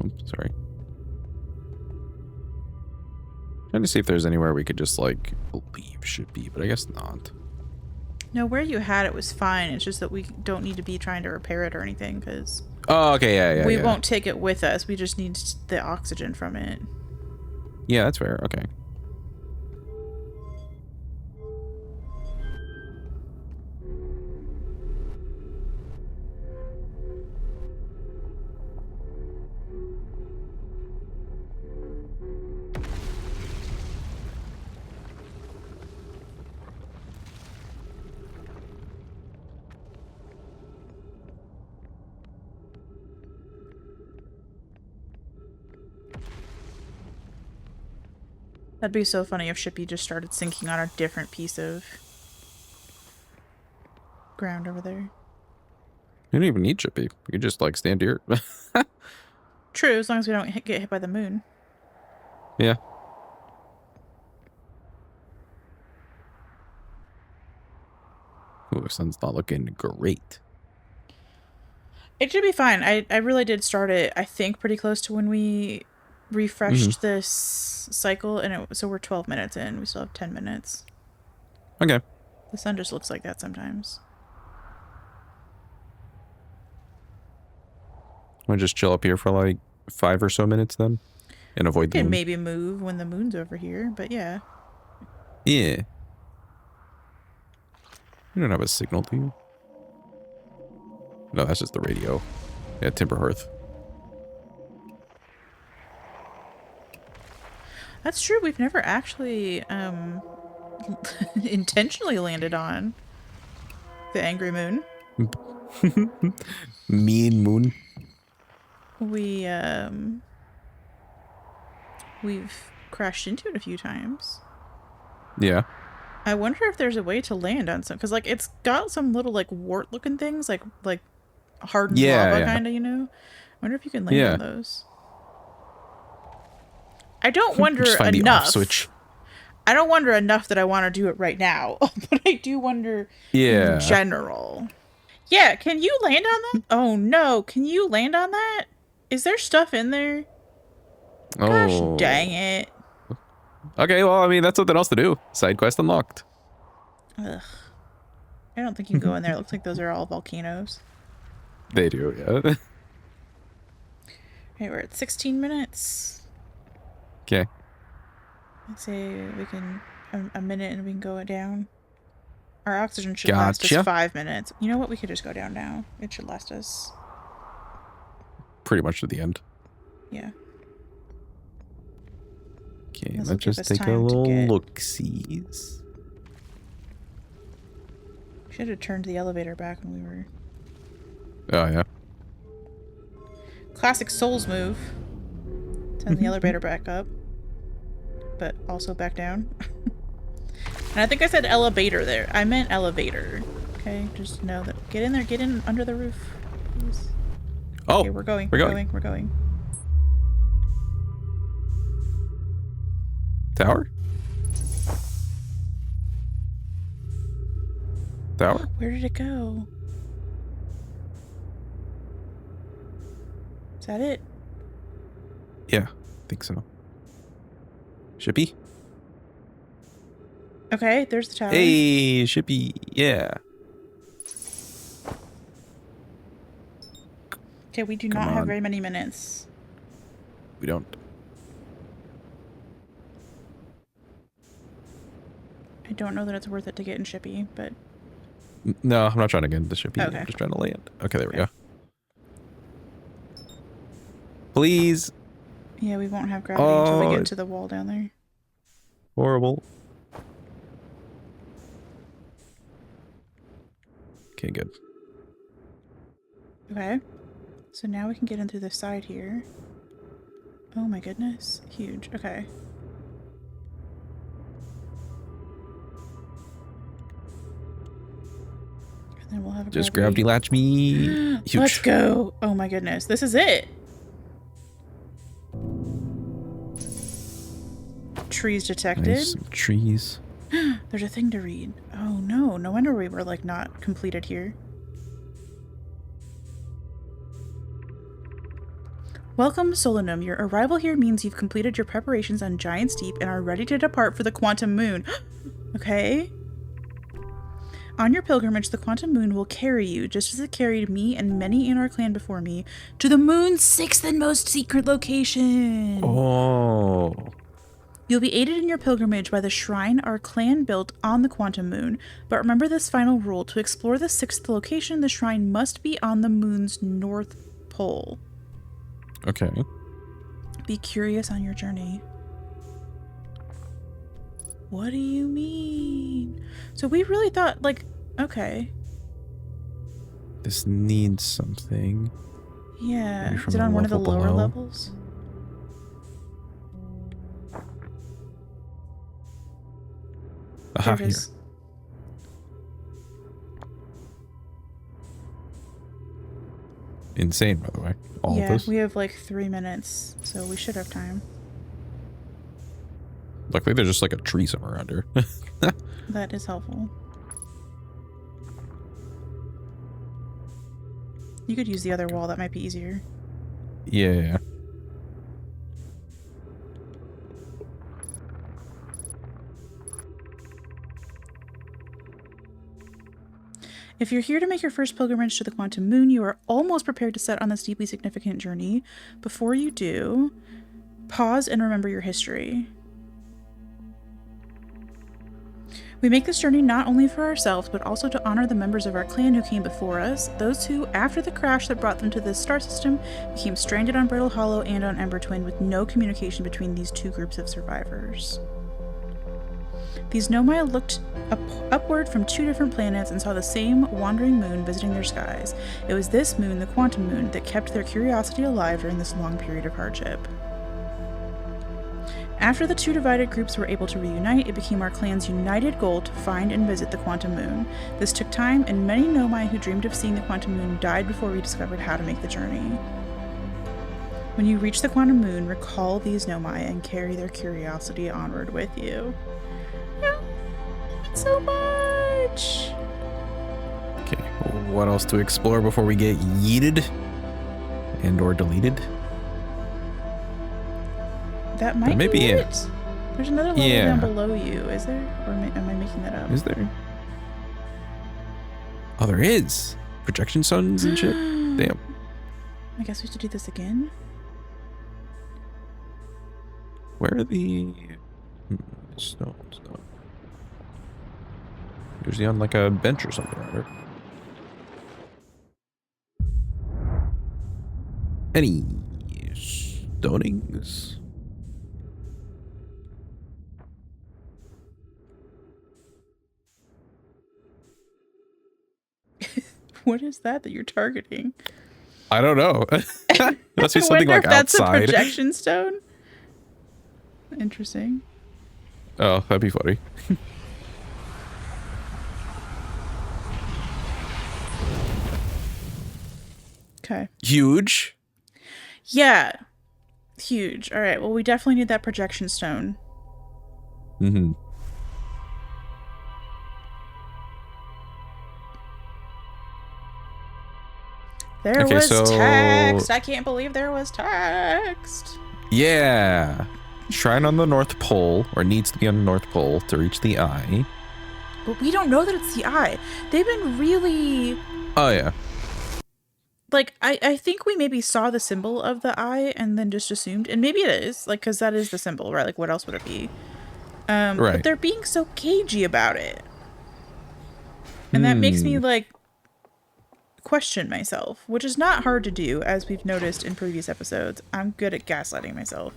Oh, sorry. Trying to see if there's anywhere we could just like leave Shippy, but I guess not. No, where you had it was fine. It's just that we don't need to be trying to repair it or anything, because we won't take it with us. We just need the oxygen from it. Yeah, that's fair. Okay. That'd be so funny if Shippy just started sinking on a different piece of ground over there. You don't even need Shippy. You could just like stand here. True, as long as we don't get hit by the moon. Yeah. Ooh, the sun's not looking great. It should be fine. I really did start it, I think, pretty close to when we refreshed this cycle, and so we're 12 minutes in. We still have 10 minutes. Okay. The sun just looks like that sometimes. Want to just chill up here for like 5 or so minutes then, and avoid the moon? Maybe move when the moon's over here, but yeah. Yeah. You don't have a signal, do you? No, that's just the radio. Yeah, Timber Hearth. That's true. We've never actually intentionally landed on the angry moon. Mean moon. We've crashed into it a few times. Yeah. I wonder if there's a way to land on some, because like it's got some little like wart looking things, like hardened lava kind of, you know. I wonder if you can land on those. I don't wonder just find enough. The off switch. I don't wonder enough that I want to do it right now, but I do wonder in general. Yeah, can you land on that? Oh no, can you land on that? Is there stuff in there? Gosh dang it. Okay, well, I mean, that's something else to do. Side quest unlocked. Ugh. I don't think you can go in there. It looks like those are all volcanoes. They do, yeah. Okay, we're at 16 minutes. Okay. I'd say we can a minute and we can go down. Our oxygen should last us 5 minutes. You know what? We could just go down now. It should last us pretty much to the end. Yeah. Okay, let's just take a little look-sees. Should have turned the elevator back when we were... Oh, yeah. Classic Souls move. Turn the elevator back up. But also back down. And I think I said elevator there. I meant elevator. Okay, just know that. Get in there. Get in under the roof. Please. Oh, okay, we're going. We're going. Tower? Tower? Where did it go? Is that it? Yeah, I think so. Shippy? Okay, there's the tower. Hey, Shippy. Yeah. Okay, we do not have very many minutes. We don't. I don't know that it's worth it to get in Shippy, but... No, I'm not trying to get into Shippy. Okay. I'm just trying to land. Okay, there we go. Please. Yeah, we won't have gravity until we get to the wall down there. Horrible. Okay, good. Okay. So now we can get in through the side here. Oh my goodness. Huge. Okay. And then we'll have a just gravity latch me. Huge. Let's go. Oh my goodness. This is it. Trees detected. Nice, some trees. There's a thing to read. Oh no. No wonder we were like not completed here. Welcome, Solanum. Your arrival here means you've completed your preparations on Giant's Deep and are ready to depart for the Quantum Moon. Okay. On your pilgrimage, the Quantum Moon will carry you, just as it carried me and many in our clan before me, to the moon's 6th and most secret location. Oh. You'll be aided in your pilgrimage by the shrine our clan built on the Quantum Moon. But remember this final rule. To explore the 6th location, the shrine must be on the moon's north pole. Okay. Be curious on your journey. What do you mean? So we really thought, like, okay. This needs something. Yeah. Is it on one of the lower levels? Aha, here. Insane, by the way. All of this. We have like 3 minutes, so we should have time. Luckily, there's just like a tree somewhere around here. That is helpful. You could use the other wall. That might be easier. Yeah. If you're here to make your first pilgrimage to the Quantum Moon, you are almost prepared to set on this deeply significant journey. Before you do, pause and remember your history. We make this journey not only for ourselves, but also to honor the members of our clan who came before us, those who, after the crash that brought them to this star system, became stranded on Brittle Hollow and on Ember Twin with no communication between these two groups of survivors. These Nomai looked upward from two different planets and saw the same wandering moon visiting their skies. It was this moon, the Quantum Moon, that kept their curiosity alive during this long period of hardship. After the two divided groups were able to reunite, it became our clan's united goal to find and visit the Quantum Moon. This took time, and many Nomai who dreamed of seeing the Quantum Moon died before we discovered how to make the journey. When you reach the Quantum Moon, recall these Nomai and carry their curiosity onward with you. So much. Okay, what else to explore before we get yeeted and or deleted? That might be it. There's another level down below you, is there? Or am I making that up? Is there? Oh, there is. Projection stones and shit. Damn. I guess we have to do this again. Where are the stones? Usually on like a bench or something, right? Any stonings? What is that you're targeting? I don't know. Must be something like that's outside. That's a projection stone? Interesting. Oh, that'd be funny. Okay. Huge. Yeah. Huge. All right. Well, we definitely need that projection stone. Mm-hmm. There was text. I can't believe there was text. Yeah. Shrine on the North Pole, or needs to be on the North Pole to reach the eye. But we don't know that it's the eye. They've been really... Oh, yeah. Like, I think we maybe saw the symbol of the eye and then just assumed, and maybe it is, like, because that is the symbol, right? Like, what else would it be? Right. But they're being so cagey about it. And that makes me, like, question myself, which is not hard to do, as we've noticed in previous episodes. I'm good at gaslighting myself.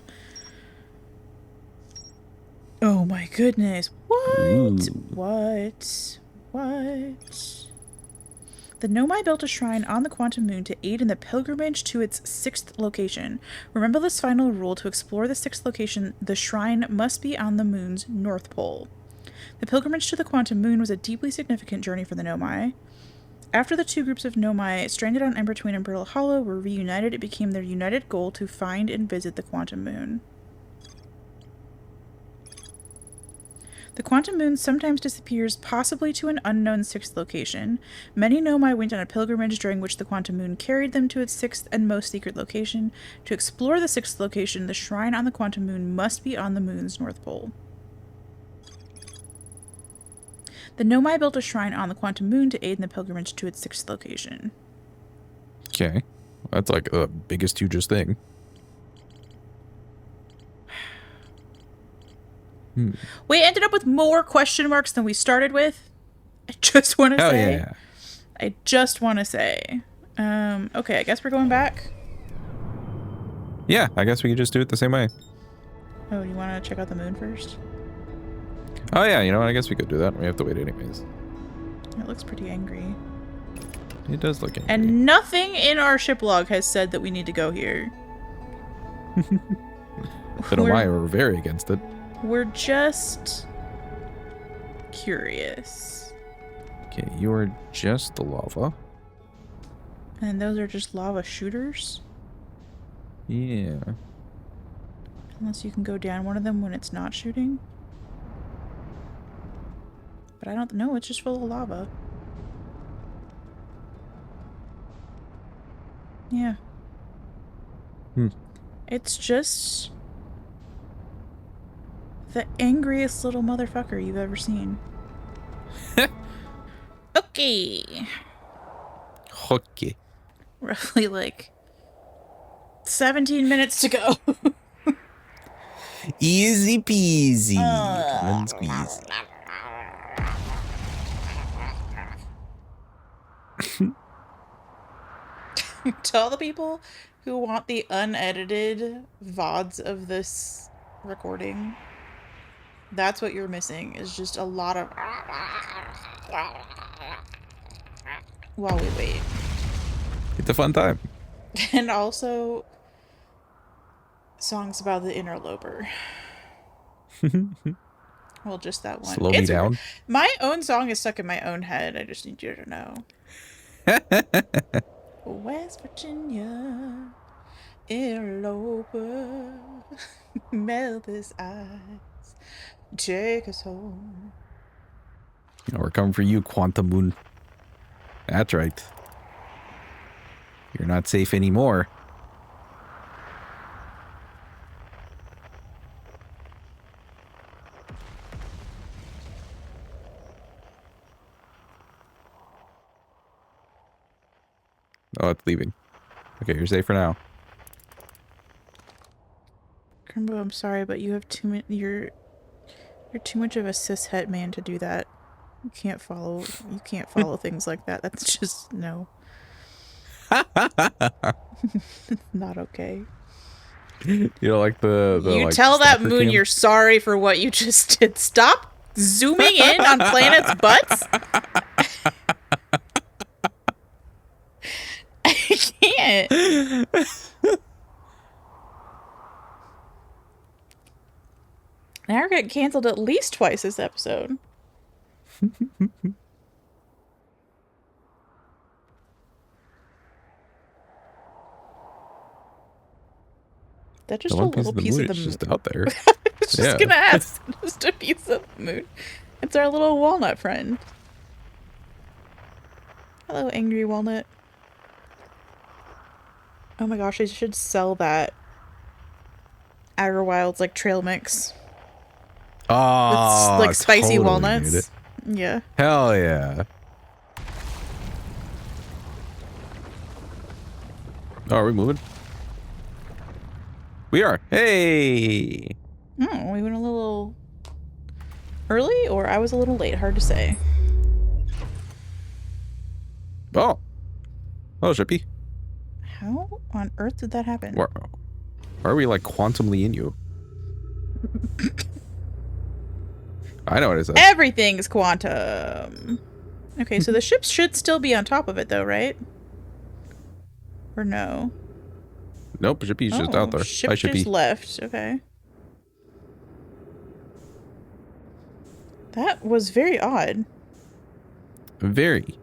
Oh my goodness. What? Ooh. What? The Nomai built a shrine on the Quantum Moon to aid in the pilgrimage to its 6th location. Remember this final rule: to explore the 6th location, the shrine must be on the moon's north pole. The pilgrimage to the Quantum Moon was a deeply significant journey for the Nomai. After the two groups of Nomai stranded on Ember Twin and Brittle Hollow were reunited, it became their united goal to find and visit the Quantum Moon. The Quantum Moon sometimes disappears, possibly to an unknown 6th location. Many Nomai went on a pilgrimage during which the Quantum Moon carried them to its 6th and most secret location. To explore the 6th location, the shrine on the Quantum Moon must be on the moon's north pole. The Nomai built a shrine on the Quantum Moon to aid in the pilgrimage to its 6th location. Okay. That's like the biggest, hugest thing. We ended up with more question marks than we started with. I just want to say. Yeah. I just want to say. Okay, I guess we're going back. Yeah, I guess we could just do it the same way. Oh, you want to check out the moon first? Oh yeah, you know what? I guess we could do that. We have to wait anyways. It looks pretty angry. It does look angry. And nothing in our ship log has said that we need to go here. The Nomai were very against it. We're just curious. Okay, you are just the lava. And those are just lava shooters? Yeah. Unless you can go down one of them when it's not shooting. But I don't know, it's just full of lava. Yeah. It's just the angriest little motherfucker you've ever seen. Okay. Okay. Roughly like 17 minutes to go. Easy peasy. Lemon squeezy. Tell the people who want the unedited VODs of this recording. That's what you're missing, is just a lot of while we wait. It's a fun time. And also songs about the interloper. Well, just that one. Slow me down. My own song is stuck in my own head. I just need you to know. West Virginia, interloper, melt his eyes, take us home. We're coming for you, Quantum Moon. That's right. You're not safe anymore. Oh, it's leaving. Okay, you're safe for now. Chrimbo, I'm sorry, but you have too many. You're too much of a cishet man to do that. You can't follow. You can't follow things like that. That's just no. It's not okay. You know, like the you like, tell that moon cam? You're sorry for what you just did. Stop zooming in on planets' butts. I can't. Now we're getting canceled at least twice this episode. That's just a little piece of the moon. Just out there. I was just gonna ask. Just a piece of the moon. It's our little walnut friend. Hello, angry walnut. Oh my gosh, I should sell that Outer Wilds like trail mix. Oh, it's like spicy totally walnuts. Yeah. Hell yeah. Oh, are we moving? We are. Hey. Oh, we went a little early, or I was a little late. Hard to say. Oh. Oh, Shippy. How on earth did that happen? Why are we like quantumly in you? I know what it says. Everything's quantum. Okay, so the ship should still be on top of it, though, right? Or no? Nope, Shippy's just out there. Ship Hi, Shippy. just left. Okay. That was very odd. Very.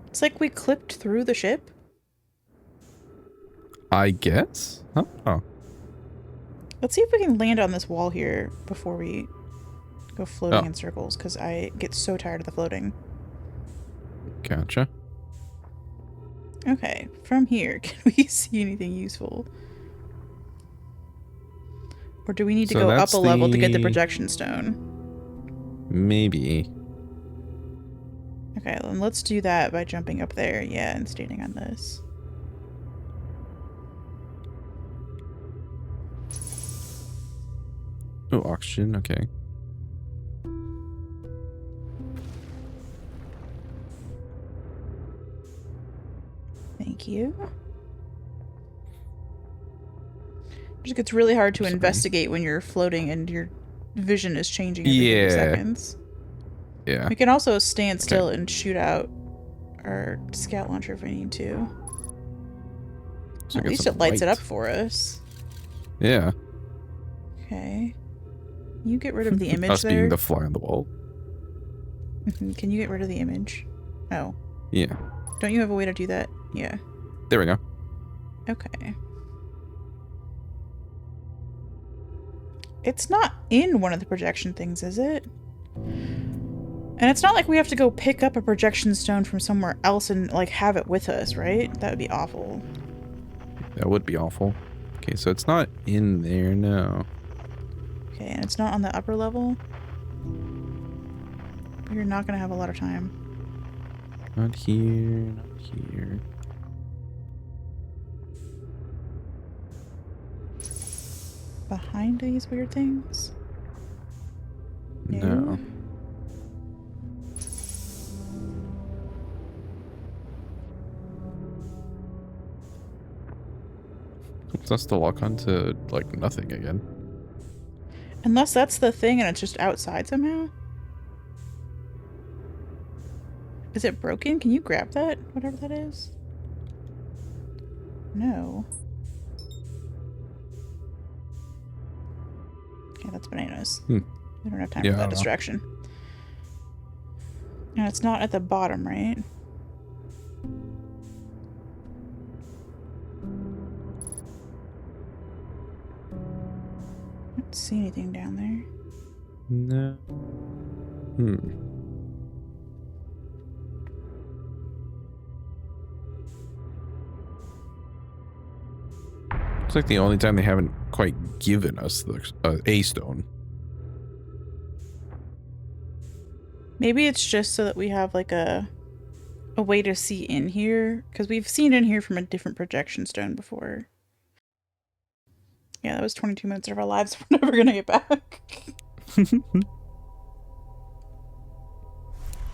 It's like we clipped through the ship. I guess? Huh? Oh. Let's see if we can land on this wall here before we go floating in circles, because I get so tired of the floating. Gotcha. Okay, from here, can we see anything useful? Or do we need to go up a level to get the projection stone? Maybe. Okay, then let's do that by jumping up there, yeah, and standing on this. Oh, oxygen, okay. Thank you. It just gets really hard to investigate when you're floating and your vision is changing every 30 seconds. Yeah. We can also stand still and shoot out our scout launcher if we need to. So at least it lights it up for us. Yeah. Okay. You get rid of the image Us there. being the fly on the wall. Can you get rid of the image? Oh. Yeah. Don't you have a way to do that? Yeah. There we go. Okay. It's not in one of the projection things, is it? And it's not like we have to go pick up a projection stone from somewhere else and like have it with us, right? That would be awful. That would be awful. Okay, so it's not in there now. Okay, and it's not on the upper level? You're not going to have a lot of time. Not here, not here. Behind these weird things? No. That's the lock onto like nothing again. Unless that's the thing and it's just outside somehow. Is it broken? Can you grab that? Whatever that is? No. Okay, that's bananas. We don't have time for that distraction. And it's not at the bottom, right? I don't see anything down there. No. It's like the only time they haven't quite given us the A stone. Maybe it's just so that we have like a way to see in here, because we've seen in here from a different projection stone before. Yeah, that was 22 minutes of our lives we're never gonna get back.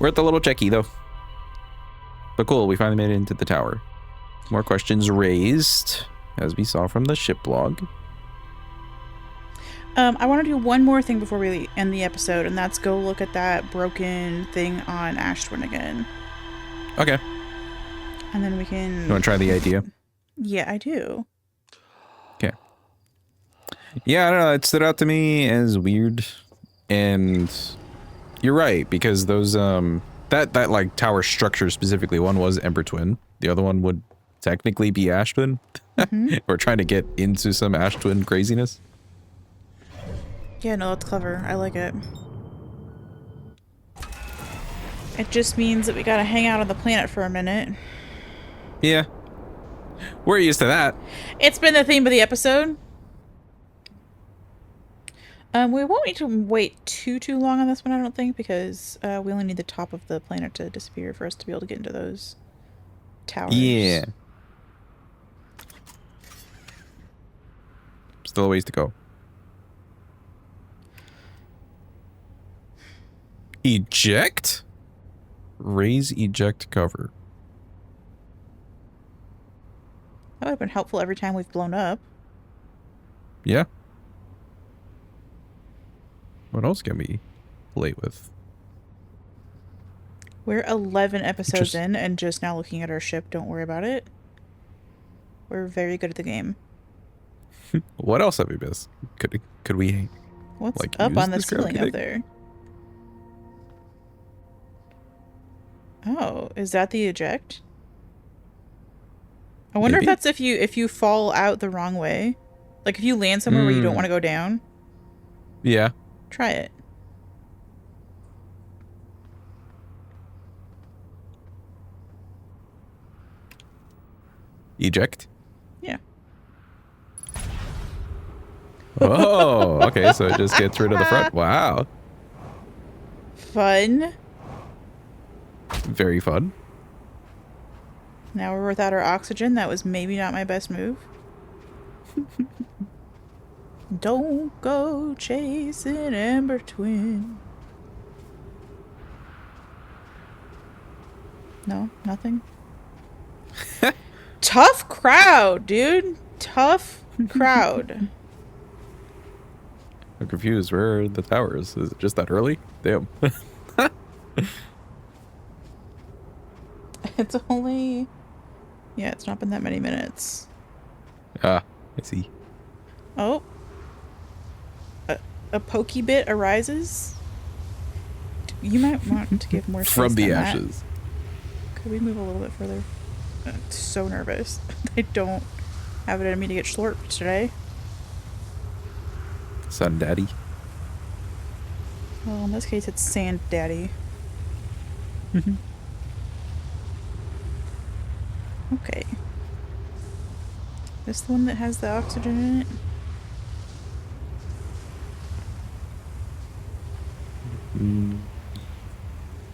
We're at the little checky though. But cool, we finally made it into the tower. More questions raised, as we saw from the ship log. I want to do one more thing before we end the episode, and that's go look at that broken thing on Ashtwin again. Okay. And then we can... You want to try the idea? Yeah, I do. Okay. Yeah, I don't know. It stood out to me as weird. And you're right, because those, that like tower structure specifically, one was Ember Twin. The other one would technically be Ashtwin. We're trying to get into some Ashtwin craziness. Yeah, no, that's clever. I like it. It just means that we gotta hang out on the planet for a minute. Yeah. We're used to that. It's been the theme of the episode. We won't need to wait too long on this one, I don't think, because we only need the top of the planet to disappear for us to be able to get into those towers. Yeah. Still a ways to go. Eject? Raise eject cover. That would have been helpful every time we've blown up. Yeah. What else can we play with? We're 11 episodes in and just now looking at our ship. Don't worry about it. We're very good at the game. What else have we missed? Could we What's like up on the this ceiling up there? Oh, is that the eject? I wonder if that's if you fall out the wrong way. Like if you land somewhere where you don't want to go down. Yeah. Try it. Eject? Yeah. Oh, okay, so it just gets rid of the front. Wow. Fun. Very fun. Now we're without our oxygen. That was maybe not my best move. Don't go chasing Ember Twin. No, nothing. Tough crowd, dude. Tough crowd. I'm confused. Where are the towers? Is it just that early? Damn. It's only... Yeah, it's not been that many minutes. Ah, I see. Oh. A pokey bit arises. You might want to give more space From the than ashes. That. Could we move a little bit further? I'm so nervous. I don't have it in me to get slurped today. Sun Daddy. Well, in this case, it's Sand Daddy. Okay. This the one that has the oxygen in it?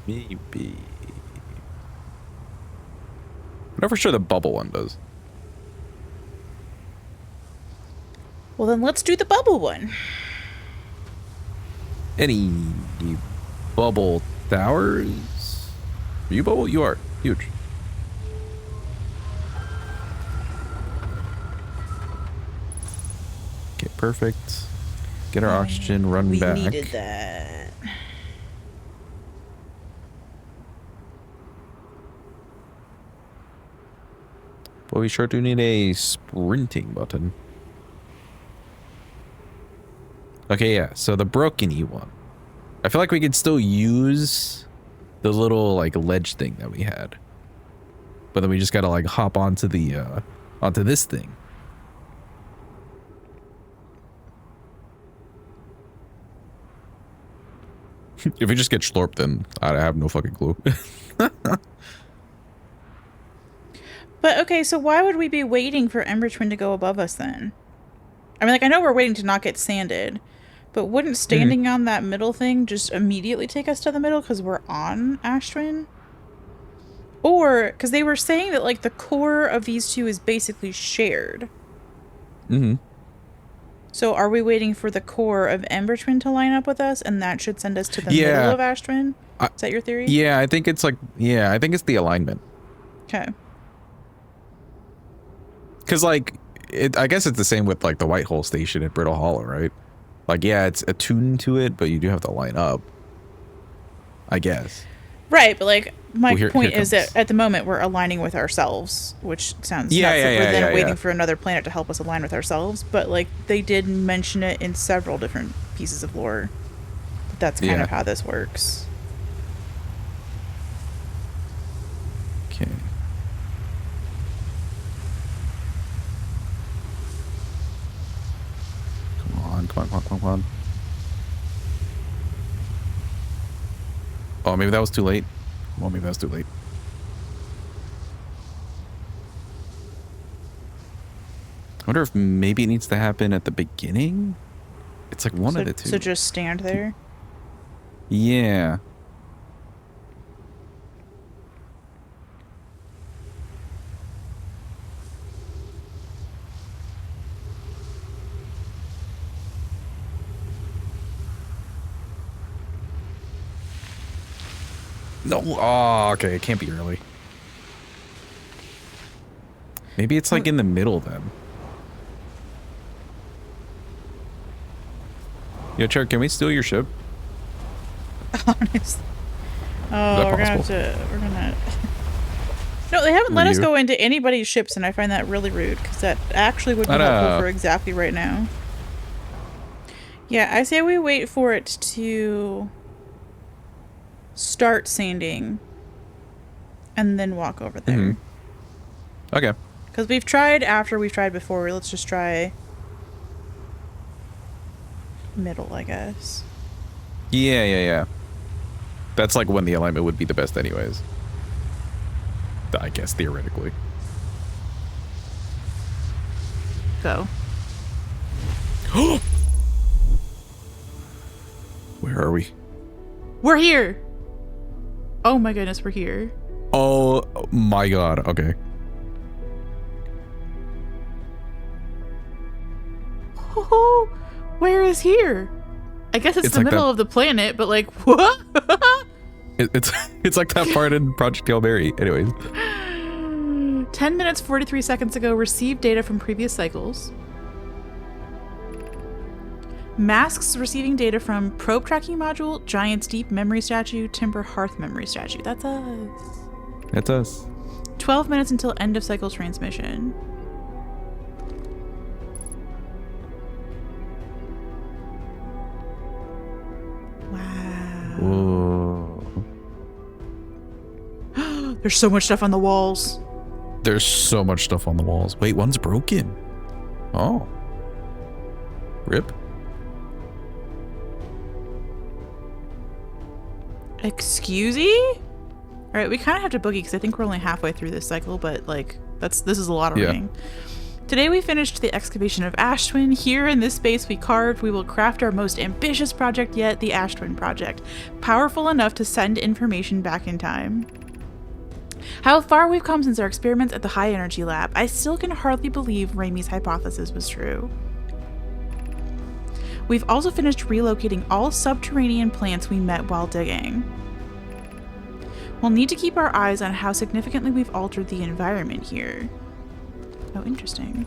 Maybe. know for sure the bubble one does. Well, then let's do the bubble one. Any bubble towers? Are you bubble? You are. Huge. Okay, perfect. Get our oxygen, run back. We needed that. But we sure do need a sprinting button. Okay, yeah, so the broken E1. I feel like we could still use the little, like, ledge thing that we had. But then we just gotta, like, hop onto the, onto this thing. If we just get slurped, then I have no fucking clue. But, okay, so why would we be waiting for Ember Twin to go above us then? I mean, like, I know we're waiting to not get sanded, but wouldn't standing on that middle thing just immediately take us to the middle because we're on Ash Twin? Or, because they were saying that, like, the core of these two is basically shared. Mm-hmm. So are we waiting for the core of Ember Twin to line up with us, and that should send us to the middle of Ash Twin? Is that your theory? Yeah, I think it's like, I think it's the alignment. Okay. Because, like, I guess it's the same with, like, the White Hole Station at Brittle Hollow, right? Like, yeah, it's attuned to it, but you do have to line up. I guess. Right, but, like, my Well, point is that at the moment we're aligning with ourselves, which sounds nuts that we're then waiting for another planet to help us align with ourselves. But, like, they did mention it in several different pieces of lore. That's kind of how this works. Okay. Come on. Oh, maybe that was too late. Well, maybe that was too late. I wonder if maybe it needs to happen at the beginning? It's like one of the two. So just stand there? Yeah. No. Oh, okay. It can't be early. Maybe it's like in the middle then. Yo, Chuck, can we steal your ship? Honestly. Oh, we're gonna No, they haven't let us go into anybody's ships, and I find that really rude, because that actually would be helpful for exactly right now. Yeah, I say we wait for it to start sanding and then walk over there. Mm-hmm. Okay. Because we've tried after we've tried before. Let's just try middle, I guess. Yeah. That's like when the alignment would be the best anyways. I guess, theoretically. Go. Where are we? We're here! Oh my goodness, we're here. Oh my god, okay. Oh, where is here? I guess it's the like middle of the planet, but like, what? It's like that part in Project Hail Mary. Anyways. 10 minutes, 43 seconds ago, received data from previous cycles. Masks receiving data from probe tracking module, Giant's Deep memory statue, Timber Hearth memory statue. That's us. That's us. 12 minutes until end of cycle transmission. Wow. Whoa. There's so much stuff on the walls. There's so much stuff on the walls. Wait, one's broken. Oh. Rip. Excusey? All right, we kind of have to boogie because I think we're only halfway through this cycle, but like this is a lot of reading. Today we finished the excavation of Ash Twin. Here in this space we carved, we will craft our most ambitious project yet, the Ash Twin project, powerful enough to send information back in time. How far we've come since our experiments at the high energy lab. I still can hardly believe Raimi's hypothesis was true. We've also finished relocating all subterranean plants we met while digging. We'll need to keep our eyes on how significantly we've altered the environment here. Oh, interesting.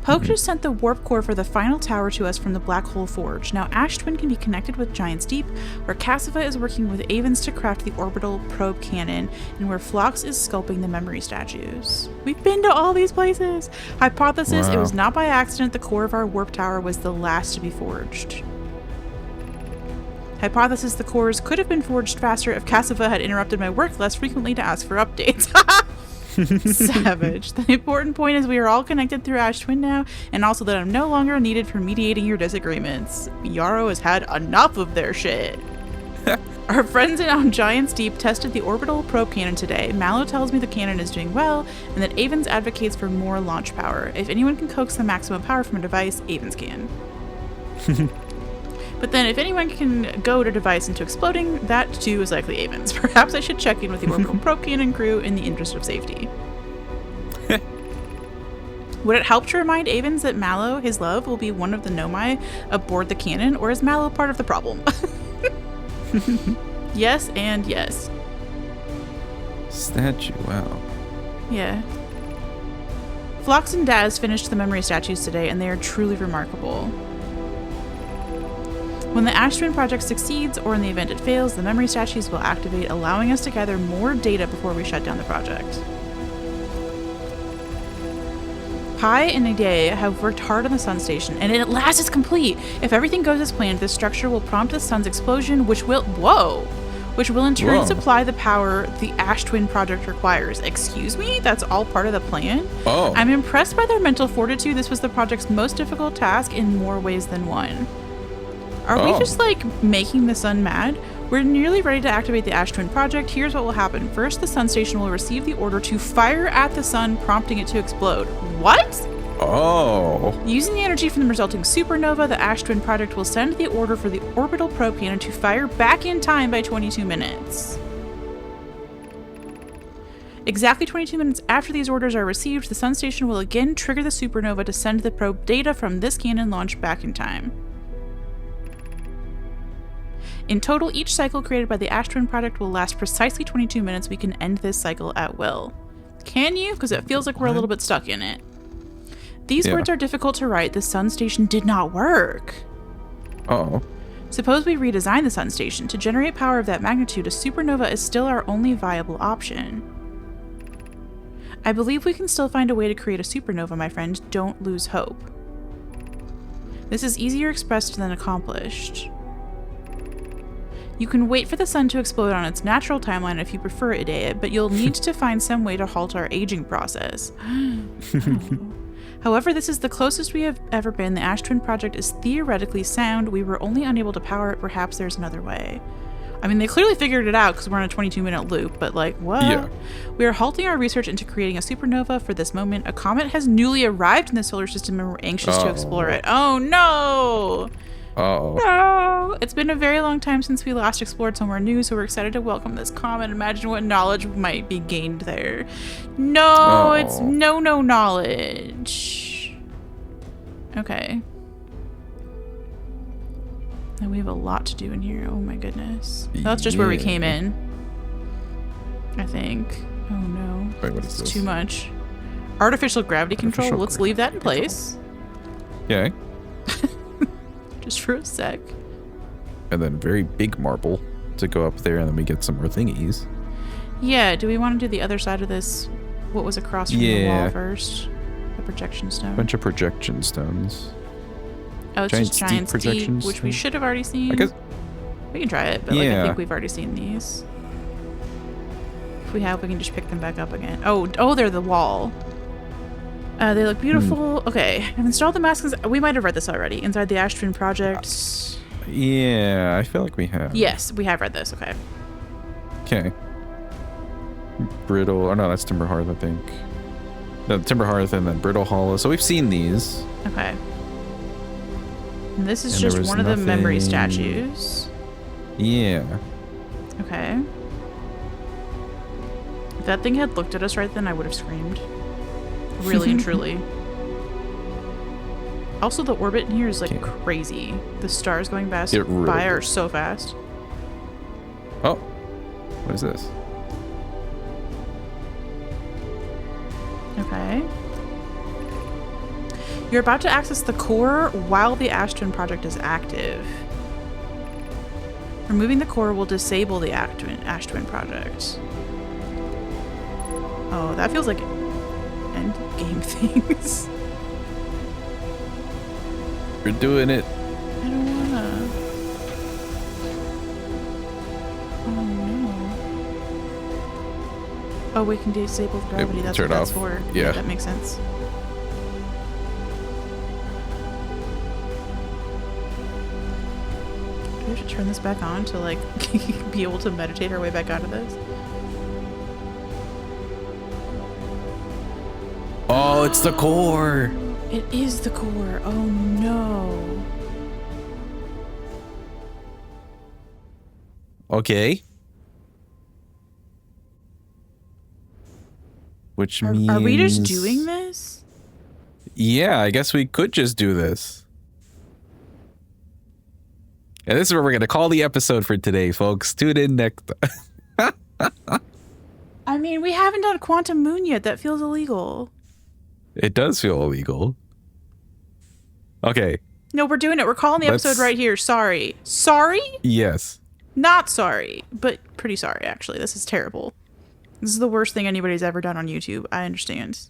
Poke just sent the warp core for the final tower to us from the Black Hole Forge. Now Ash Twin can be connected with Giant's Deep, where Cassiva is working with Avens to craft the orbital probe cannon, and where Phlox is sculpting the memory statues. We've been to all these places! Hypothesis, Wow. It was not by accident the core of our warp tower was the last to be forged. Hypothesis, the cores could have been forged faster if Cassiva had interrupted my work less frequently to ask for updates. Savage. The important point is we are all connected through Ash Twin now, and also that I'm no longer needed for mediating your disagreements. Yarrow has had enough of their shit. Our friends on Giant's Deep tested the orbital probe cannon today. Mallow tells me the cannon is doing well, and that Avens advocates for more launch power. If anyone can coax the maximum power from a device, Avens can. But then if anyone can goad a device into exploding, that too is likely Avens. Perhaps I should check in with the orbital probe cannon crew in the interest of safety. Would it help to remind Avens that Mallow, his love, will be one of the Nomai aboard the cannon, or is Mallow part of the problem? Yes and yes. Statue, wow. Yeah. Phlox and Daz finished the memory statues today, and they are truly remarkable. When the Ash Twin project succeeds, or in the event it fails, the memory statues will activate, allowing us to gather more data before we shut down the project. Pi and a.k.a. have worked hard on the sun station, and at last it's complete! If everything goes as planned, this structure will prompt the sun's explosion, which will in turn supply the power the Ash Twin project requires. Excuse me? That's all part of the plan? Oh. I'm impressed by their mental fortitude. This was the project's most difficult task in more ways than one. Are we just, like, making the sun mad? We're nearly ready to activate the Ash Twin project. Here's what will happen. First, the sun station will receive the order to fire at the sun, prompting it to explode. What? Oh. Using the energy from the resulting supernova, the Ash Twin project will send the order for the orbital probe cannon to fire back in time by 22 minutes. Exactly 22 minutes after these orders are received, the sun station will again trigger the supernova to send the probe data from this cannon launch back in time. In total, each cycle created by the Ash Twin project will last precisely 22 minutes. We can end this cycle at will. Can you? Because it feels like we're a little bit stuck in it. These words are difficult to write. The sun station did not work. Uh-oh. Suppose we redesign the sun station. To generate power of that magnitude, a supernova is still our only viable option. I believe we can still find a way to create a supernova, my friend. Don't lose hope. This is easier expressed than accomplished. You can wait for the sun to explode on its natural timeline if you prefer it, a.k.a., but you'll need to find some way to halt our aging process. However, this is the closest we have ever been. The Ash Twin project is theoretically sound. We were only unable to power it. Perhaps there's another way. I mean, they clearly figured it out because we're in a 22-minute loop, but like, what? Yeah. We are halting our research into creating a supernova for this moment. A comet has newly arrived in the solar system and we're anxious to explore it. Oh, no! Uh-oh. No! It's been a very long time since we last explored somewhere new, so we're excited to welcome this comet. Imagine what knowledge might be gained there. No, it's no knowledge. Okay. And we have a lot to do in here. Oh my goodness. That's just where we came in. I think. Oh no. Wait, what is this? It's too much. Artificial gravity control. Let's leave that in place. Yeah. Just for a sec. And then very big marble to go up there, and then we get some more thingies. Yeah, do we want to do the other side of this? What was across from the wall first? The projection stone. Bunch of projection stones. Oh, it's just Giant's Deep, which we should have already seen. I guess we can try it, but like, I think we've already seen these. If we have, we can just pick them back up again. Oh, they're the wall. They look beautiful. Okay, I've installed the masks. We might have read this already. Inside the Ash Twin project. Yeah, I feel like we have. Yes, we have read this. Okay. Okay. Brittle. Oh no, that's Timber Hearth, I think. No, Timber Hearth and then Brittle Hollow. So we've seen these. Okay. And this is just one of the memory statues. Yeah. Okay. that thing had looked at us right then, I would have screamed. Really and truly. Also, the orbit in here is like crazy. The stars going by are so fast. Oh, what is this? Okay. You're about to access the core while the Ash Twin project is active. Removing the core will disable the Ash Twin project. Oh, that feels like end game things. We're doing it. I don't wanna. Oh no. Oh, we can disable the gravity. That's what that's for. Yeah, that makes sense. Do we have to turn this back on to like be able to meditate our way back out of this? Oh, it's the core. It is the core. Oh no. Okay. Which means... Are we just doing this? Yeah, I guess we could just do this. And this is what we're going to call the episode for today, folks. Tune in next... I mean, we haven't done Quantum Moon yet. That feels illegal. It does feel illegal. Okay. No, we're doing it. We're calling the episode right here. Sorry. Sorry? Yes. Not sorry, but pretty sorry, actually. This is terrible. This is the worst thing anybody's ever done on YouTube. I understand.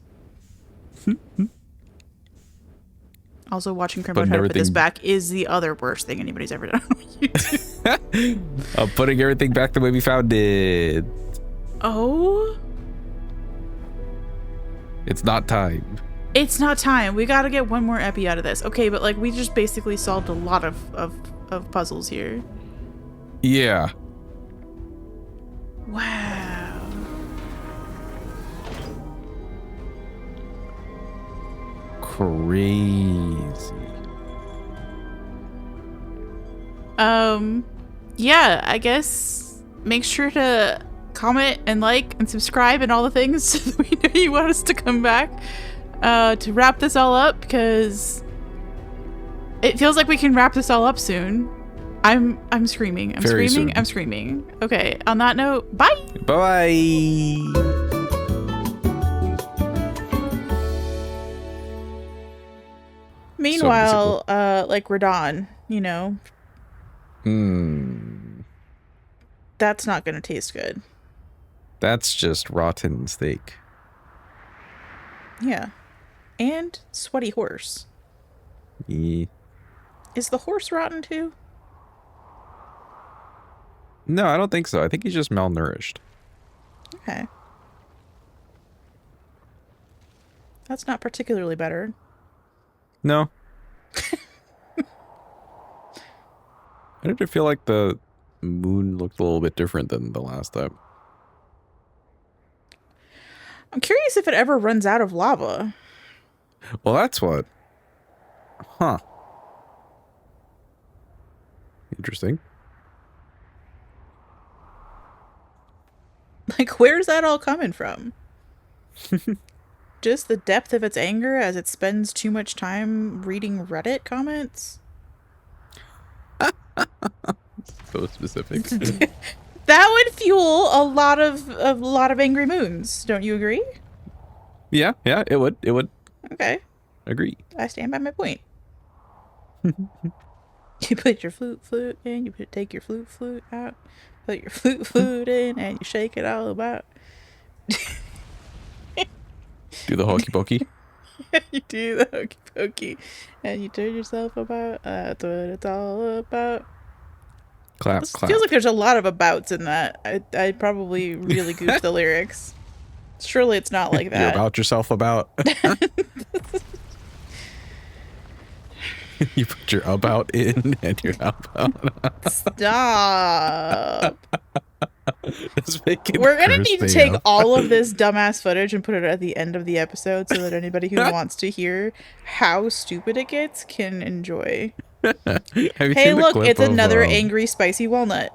Also, watching Chrimbo try to put this back is the other worst thing anybody's ever done on YouTube. I'm putting everything back the way we found it. Oh? It's not time. It's not time. We gotta get one more epi out of this. Okay, but like we just basically solved a lot of puzzles here. Yeah. Wow. Crazy. Yeah, I guess make sure to comment and like and subscribe and all the things so that we know you want us to come back to wrap this all up, because it feels like we can wrap this all up soon. I'm screaming. I'm Very screaming. soon. I'm screaming. Okay, on that note, bye. Bye. Meanwhile, like Radon, you know. That's not gonna taste good. That's just rotten steak. Yeah. And sweaty horse. Yeah. Is the horse rotten too? No, I don't think so. I think he's just malnourished. Okay. That's not particularly better. No. I did feel like the moon looked a little bit different than the last time. I'm curious if it ever runs out of lava. Well, that's what. Huh. Interesting. Like, where's that all coming from? Just the depth of its anger as it spends too much time reading Reddit comments? So specific. That would fuel a lot of angry moons. Don't you agree? Yeah, it would. It would. Okay. Agree. I stand by my point. You put your flute in, you take your flute out, put your flute in, and you shake it all about. Do the hokey pokey. You do the hokey pokey, and you turn yourself about. That's what it's all about. Clap, This clap. feels like there's a lot of abouts in that. I probably really goofed the lyrics. Surely it's not like that. You're about yourself about. You put your about in and your about. Stop. We're gonna need to take all of this dumbass footage and put it at the end of the episode so that anybody who wants to hear how stupid it gets can enjoy. Hey, look, it's another angry spicy walnut.